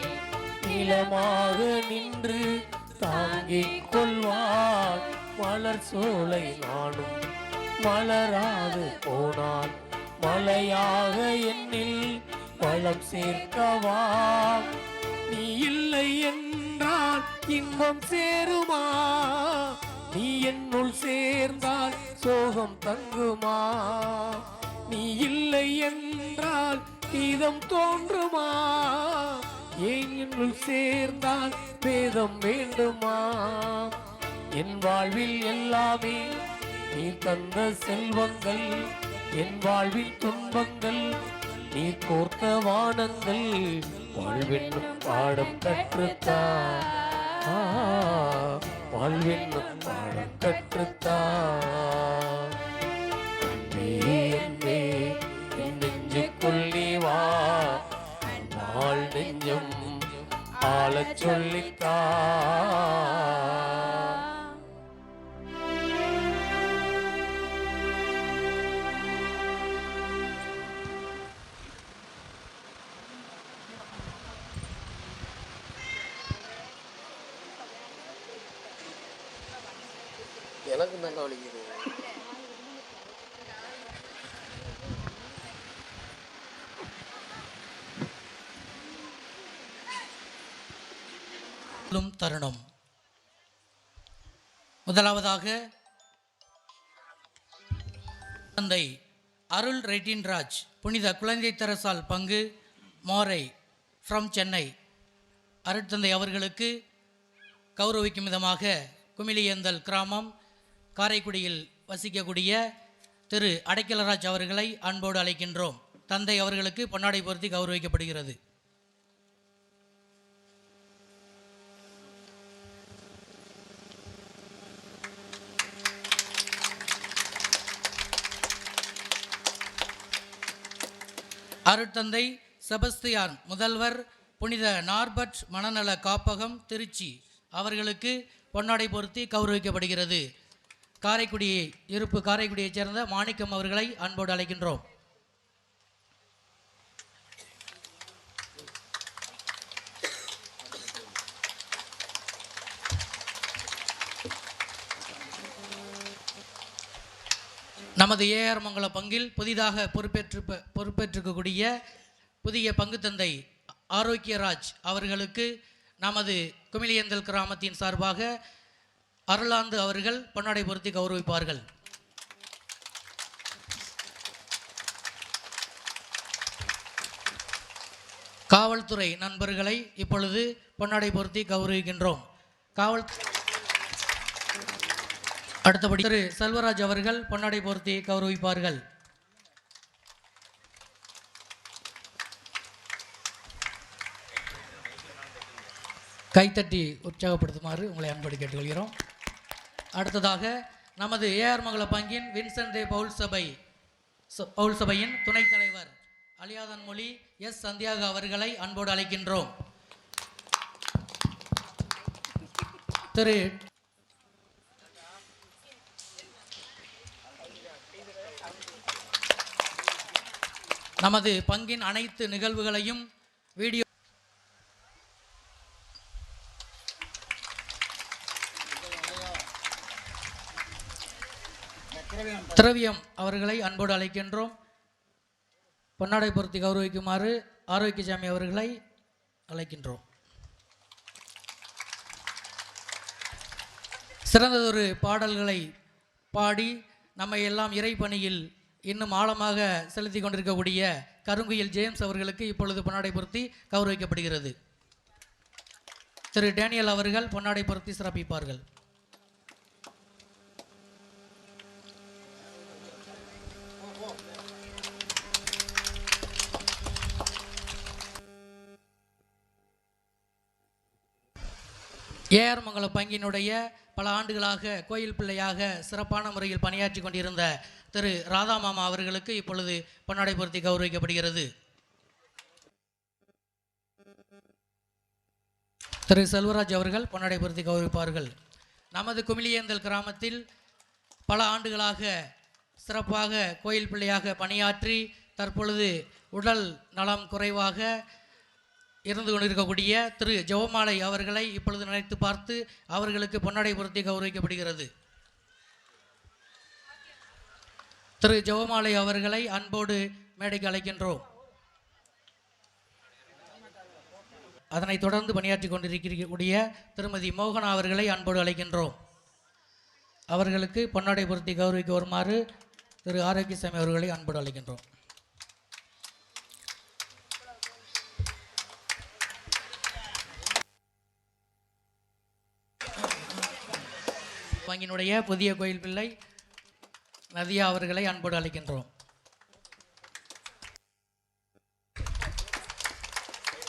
நிலமாக நின்று தாங்கிக் கொள்வார். மலர் சோலை நானும் மலராது போனால் மலையாக என்னில் வளம் சேர்க்கவா. நீ இல்லை என்றால் இன்பம் சேருமா, நீ என்னுள் சேர்ந்தால் சோகம் தங்குமா. நீ இல்லை என்றால் கீதம் தோன்றுமா, ஏன் என்னுள் சேர்ந்தால் பேதம் வேண்டுமா. என் வாழ்வில் எல்லாமே நீ தந்த செல்வங்கள், என் வாழ்வில் துன்பங்கள் நீ கோர்த்த வானங்கள். வாழ்வென்னும் பாடம் கற்றுத்தா, வாழ்வென்னும் பாடம் கற்றுத்தா. அன்பே என் நெஞ்சுக்குள் நீ வா, வாழ் நெஞ்சம் ஆளச் சொல்லித்தா. எனக்கு நல்லா வலிக்குது. தருணம். முதலாவதாக தந்தை அருள் ரெட்டின்ராஜ் புனித குழந்தை தெரசால் பங்கு மோரை ஃப்ரம் சென்னை அருட்தந்தை அவர்களுக்கு கௌரவிக்கும் விதமாக குமிலியந்தல் கிராமம் காரைக்குடியில் வசிக்கக்கூடிய திரு அடைக்கலராஜ் அவர்களை அன்போடு அழைக்கின்றோம். தந்தை அவர்களுக்கு பொன்னாடை பொருத்தி கௌரவிக்கப்படுகிறது. அருட்தந்தை செபஸ்தியான் முதல்வர் புனித நார்பர்ட் மனநல காப்பகம் திருச்சி அவர்களுக்கு பொன்னாடை பொருத்தி கௌரவிக்கப்படுகிறது. காரைக்குடியைச் சேர்ந்த மாணிக்கம் அவர்களை அன்போடு அழைக்கின்றோம். நமது ஏஆர் மங்கலம் பங்கில் புதிதாக பொறுப்பேற்றிருக்கக்கூடிய புதிய பங்கு தந்தை ஆரோக்கியராஜ் அவர்களுக்கு நமது குமிலியந்தல் கிராமத்தின் சார்பாக அருளாந்து அவர்கள் பொன்னாடை பொருத்தி கௌரவிப்பார்கள். காவல்துறை நண்பர்களை இப்பொழுது பொன்னாடை பொருத்தி கௌரவிக்கின்றோம். அடுத்தபடி திரு செல்வராஜ் அவர்கள் பொன்னாடை போர்த்தி கௌரவிப்பார்கள். கைத்தட்டி உற்சாகப்படுத்துமாறு உங்களை அன்போடு கேட்டுக்கொள்கிறோம். அடுத்ததாக நமது ஏஆர் மங்கலம் பங்கின் வின்சென்ட் தே பவுல் சபையின் துணைத் தலைவர் அலியாதன் மொழி எஸ் சந்தியாக அவர்களை அன்போடு அழைக்கின்றோம். திரு நமது பங்கின் அனைத்து நிகழ்வுகளையும் வீடியோ திரவியம் அவர்களை அன்போடு அழைக்கின்றோம். பொன்னாடை பொருத்தி கௌரவிக்குமாறு ஆரோக்கியசாமி அவர்களை அழைக்கின்றோம். சிறந்ததொரு பாடல்களை பாடி நம்மை எல்லாம் இறைப்பணியில் இன்னும் ஆழமாக செலுத்தி கொண்டிருக்கக்கூடிய கருங்குயில் ஜேம்ஸ் அவர்களுக்கு இப்பொழுது பொன்னாடை பொருத்தி கௌரவிக்கப்படுகிறது. திரு டேனியல் அவர்கள் பொன்னாடை பொருத்தி சிறப்பிப்பார்கள். ஏஆர் மங்கலம் பங்கினுடைய பல ஆண்டுகளாக கோயில் பிள்ளையாக சிறப்பான முறையில் பணியாற்றி கொண்டிருந்த திரு ராதாமாமா அவர்களுக்கு இப்பொழுது பொன்னாடை பொருத்தி கௌரவிக்கப்படுகிறது. திரு செல்வராஜ் அவர்கள் பொன்னாடை பொருத்தி கௌரவிப்பார்கள். நமது குமிலியந்தல் கிராமத்தில் பல ஆண்டுகளாக சிறப்பாக கோயில் பிள்ளையாக பணியாற்றி தற்பொழுது உடல் நலம் குறைவாக இருந்து கொண்டிருக்கக்கூடிய திரு ஜெபமாலை அவர்களை இப்பொழுது நினைத்து பார்த்து அவர்களுக்கு பொன்னாடை பொருத்தி கௌரவிக்கப்படுகிறது. திரு ஜெபமாலை அவர்களை அன்போடு மேடைக்கு அழைக்கின்றோம். அதனைத் தொடர்ந்து பணியாற்றி கொண்டிருக்கக்கூடிய திருமதி மோகனா அவர்களை அன்போடு அழைக்கின்றோம். அவர்களுக்கு பொன்னாடை பொருத்தி கௌரவிக்க வருமாறு திரு ஆரோக்கியசாமி அவர்களை அன்போடு அழைக்கின்றோம். வங்கியினுடைய புதிய கோயில் பிள்ளை நதியா அவர்களை அன்போடு அழைக்கின்றோம்.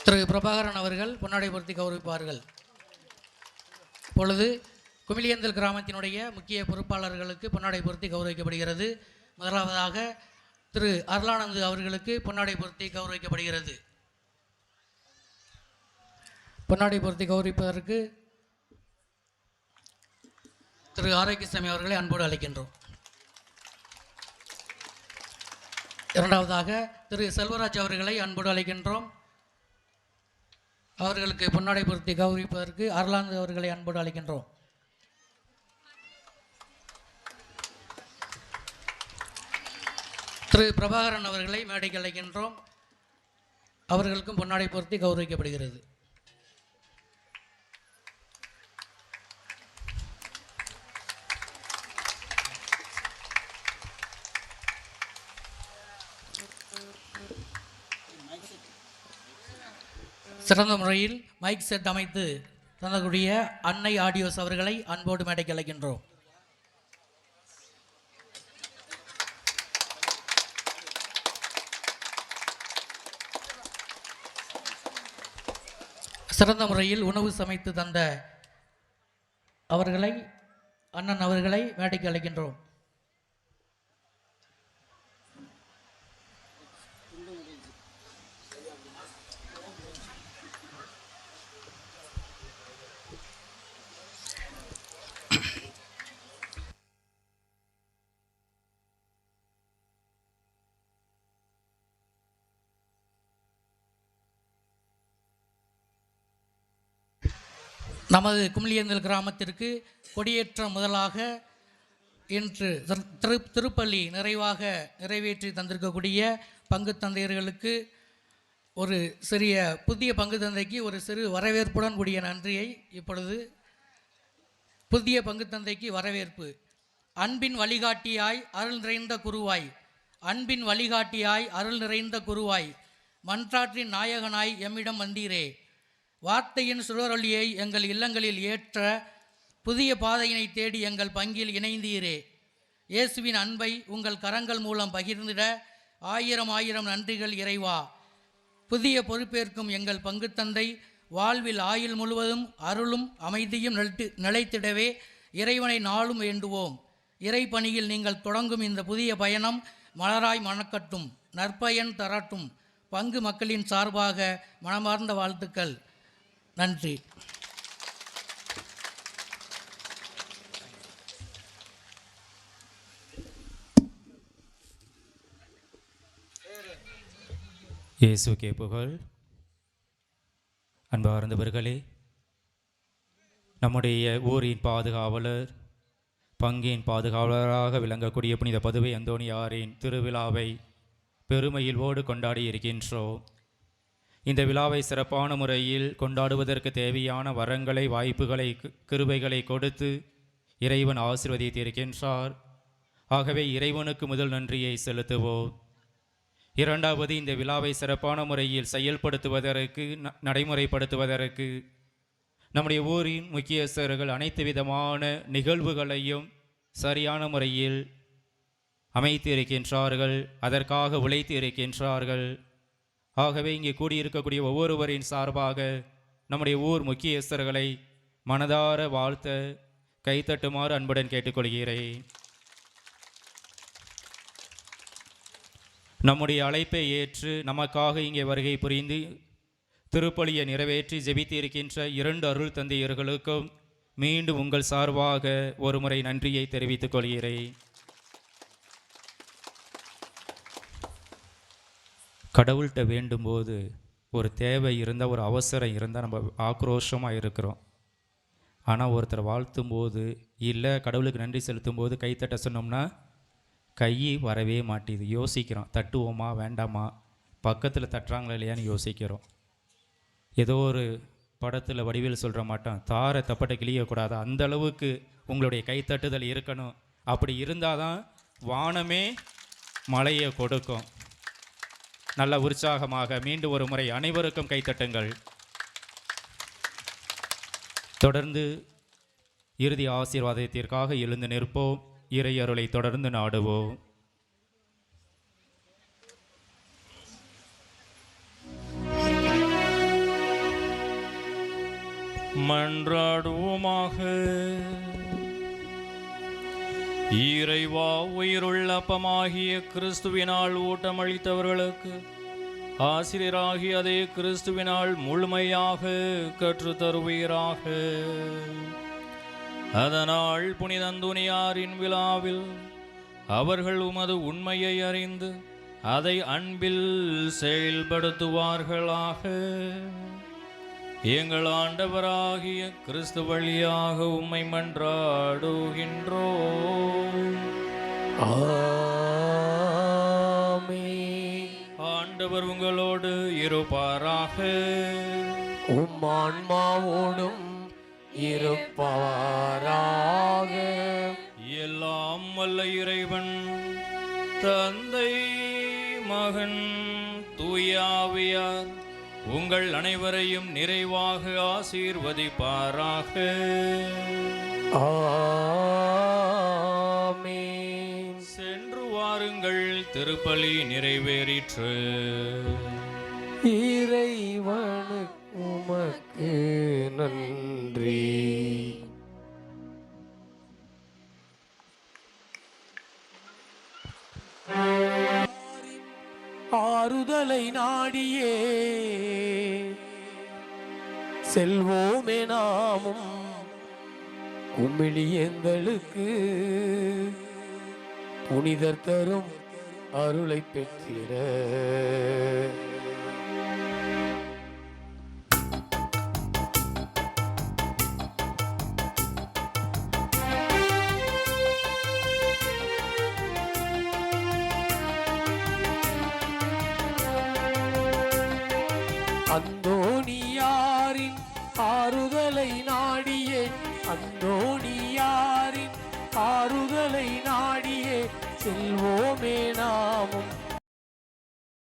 திரு பிரபாகரன் அவர்கள் பொன்னாடை பொருத்தி கௌரவிப்பார்கள். இப்பொழுது குமிலியந்தல் கிராமத்தினுடைய முக்கிய பொறுப்பாளர்களுக்கு பொன்னாடை பொருத்தி கௌரவிக்கப்படுகிறது. முதலாவதாக திரு அருளானந்து அவர்களுக்கு பொன்னாடை பொருத்தி கௌரவிக்கப்படுகிறது. பொன்னாடை பொருத்தி கௌரவிப்பதற்கு திரு ஆரோக்கியசாமி அவர்களை அன்போடு அழைக்கின்றோம். இரண்டாவதாக திரு செல்வராஜ் அவர்களை அன்போடு அழைக்கின்றோம். அவர்களுக்கு பொன்னாடை பொருத்தி கௌரவிப்பதற்கு அருளானந்து அவர்களை அன்போடு அழைக்கின்றோம். திரு பிரபாகரன் அவர்களை மேடைக்கு அழைக்கின்றோம். அவர்களுக்கும் பொன்னாடை பொருத்தி கௌரவிக்கப்படுகிறது. சிறந்த முறையில் மைக் செட் அமைத்து தந்தக்கூடிய அன்னை ஆடியோஸ் அவர்களை அன்போடு மேடைக்கு அழைக்கின்றோம். சிறந்த முறையில் உணவு சமைத்து தந்த அவர்களை அண்ணன் அவர்களை மேடைக்கு அழைக்கின்றோம். நமது குமிலியந்தல் கிராமத்திற்கு கொடியேற்ற முதலாக இன்று திருப்பள்ளி நிறைவேற்றி தந்திருக்கக்கூடிய பங்கு தந்தையர்களுக்கு ஒரு சிறிய புதிய பங்கு தந்தைக்கு ஒரு சிறு வரவேற்புடன் கூடிய நன்றியை இப்பொழுது புதிய பங்கு தந்தைக்கு வரவேற்பு. அன்பின் வழிகாட்டியாய் அருள் நிறைந்த குருவாய், அன்பின் வழிகாட்டியாய் அருள் நிறைந்த குருவாய், மன்றாற்றின் நாயகனாய் எம்மிடம் வந்தீரே, வார்த்தையின் சுடரொளியை எங்கள் இல்லங்களில் ஏற்ற புதிய பாதையினை தேடி எங்கள் பங்கில் இணைந்தீரே. இயேசுவின் அன்பை உங்கள் கரங்கள் மூலம் பகிர்ந்திட ஆயிரம் ஆயிரம் நன்றிகள் இறைவா. புதிய பொறுப்பேற்கும் எங்கள் பங்கு தந்தை வாழ்வில் ஆயுள் முழுவதும் அருளும் அமைதியும் நிலைத்திடவே இறைவனை நாளும் வேண்டுவோம். இறை பணியில் நீங்கள் தொடங்கும் இந்த புதிய பயணம் மலராய் மணக்கட்டும், நற்பயன் தரட்டும். பங்கு மக்களின் சார்பாக மனமார்ந்த வாழ்த்துக்கள். நன்றி. இயேசுக்கே புகழ். அன்பார்ந்தவர்களே, நம்முடைய ஊரின் பாதுகாவலர், பங்கின் பாதுகாவலராக விளங்கக்கூடிய புனித பதுவை அந்தோணியாரின் திருவிழாவை பெருமையில்வோடு கொண்டாடி இருக்கின்றோம். இந்த விழாவை சிறப்பான முறையில் கொண்டாடுவதற்கு தேவையான வரங்களை, வாய்ப்புகளை, கிருபைகளை கொடுத்து இறைவன் ஆசீர்வதித்திருக்கின்றார். ஆகவே இறைவனுக்கு முதல் நன்றியை செலுத்துவோம். இரண்டாவது, இந்த விழாவை சிறப்பான முறையில் செயல்படுத்துவதற்கு, நடைமுறைப்படுத்துவதற்கு நம்முடைய ஊரின் முக்கியஸ்தர்கள் அனைத்து விதமான நிகழ்வுகளையும் சரியான முறையில் அமைத்து இருக்கின்றார்கள், அதற்காக உழைத்து இருக்கின்றார்கள். ஆகவே இங்கே கூடியிருக்கக்கூடிய ஒவ்வொருவரின் சார்பாக நம்முடைய ஊர் முக்கியஸ்தர்களை மனதார வாழ்த்த கைத்தட்டுமாறு அன்புடன் கேட்டுக்கொள்கிறேன். நம்முடைய அழைப்பை ஏற்று நமக்காக இங்கே வருகை புரிந்து திருப்பலியை நிறைவேற்றி ஜெபித்து இருக்கின்ற இரண்டு அருள் தந்தையர்களுக்கும் மீண்டும் உங்கள் சார்பாக ஒருமுறை நன்றியை தெரிவித்துக் கொள்கிறேன். கடவுள்கிட்ட வேண்டும்போது ஒரு தேவை இருந்தால், ஒரு அவசரம் இருந்தால் நம்ம ஆக்ரோஷமாக இருக்கிறோம். ஆனால் ஒருத்தர் வாழ்த்தும் போது இல்லை கடவுளுக்கு நன்றி செலுத்தும் போது கைத்தட்ட சொன்னோம்னா கை வரவே மாட்டேது. யோசிக்கிறோம், தட்டுவோமா வேண்டாமா, பக்கத்தில் தட்டுறாங்களா இல்லையான்னு யோசிக்கிறோம். ஏதோ ஒரு படத்தில் வடிவேல் சொல்கிற மாட்டோம், தாரை தப்பட்டை கிளியக்கூடாது, அந்த அளவுக்கு உங்களுடைய கைத்தட்டுதல் இருக்கணும். அப்படி இருந்தால் தான் வானமே மழையை கொடுக்கும். நல்ல உற்சாகமாக மீண்டும் ஒரு முறை அனைவருக்கும் கைத்தட்டுங்கள். தொடர்ந்து இறுதி ஆசீர்வாதத்திற்காக எழுந்து நிற்போம். இறை அருளை தொடர்ந்து நாடுவோம். மன்றாடுவோமாக. இறைவா, உயிருள்ள அப்பமாகிய கிறிஸ்துவினால் ஊட்டமளித்தவர்களுக்கு ஆசிரியராகி அதே கிறிஸ்துவினால் முழுமையாக கற்றுத்தருவீராக. அதனால் புனித அந்தோனியாரின் விழாவில் அவர்கள் உமது உண்மையை அறிந்து அதை அன்பில் செயல்படுத்துவார்களாக. எங்கள் ஆண்டவராகிய கிறிஸ்து வழியாக உம்மை மன்றாடுகின்றோம். ஆமென். ஆண்டவர் உங்களோடு இருப்பாராக. உம் ஆன்மாவோடும் இருப்பாராக. எல்லாம் வல்ல இறைவன் தந்தை, மகன், தூய ஆவியார் உங்கள் அனைவரையும் நிறைவாக ஆசீர்வதிப்பாராக. ஆமென். சென்று வாருங்கள், திருப்பலி நிறைவேறிற்று. இறைவனுக்கு உமக்கு நன்றி. ஆறுதலை நாடியே செல்வோமே நாமும் குமிழியங்களுக்கு புனிதர் தரும் அருளை பெற்றிட. அந்தோணியாரின் ஆறுதலை நாடியே, அந்தோணியாரின் ஆறுதலை நாடியே செல்வோமே நாமும்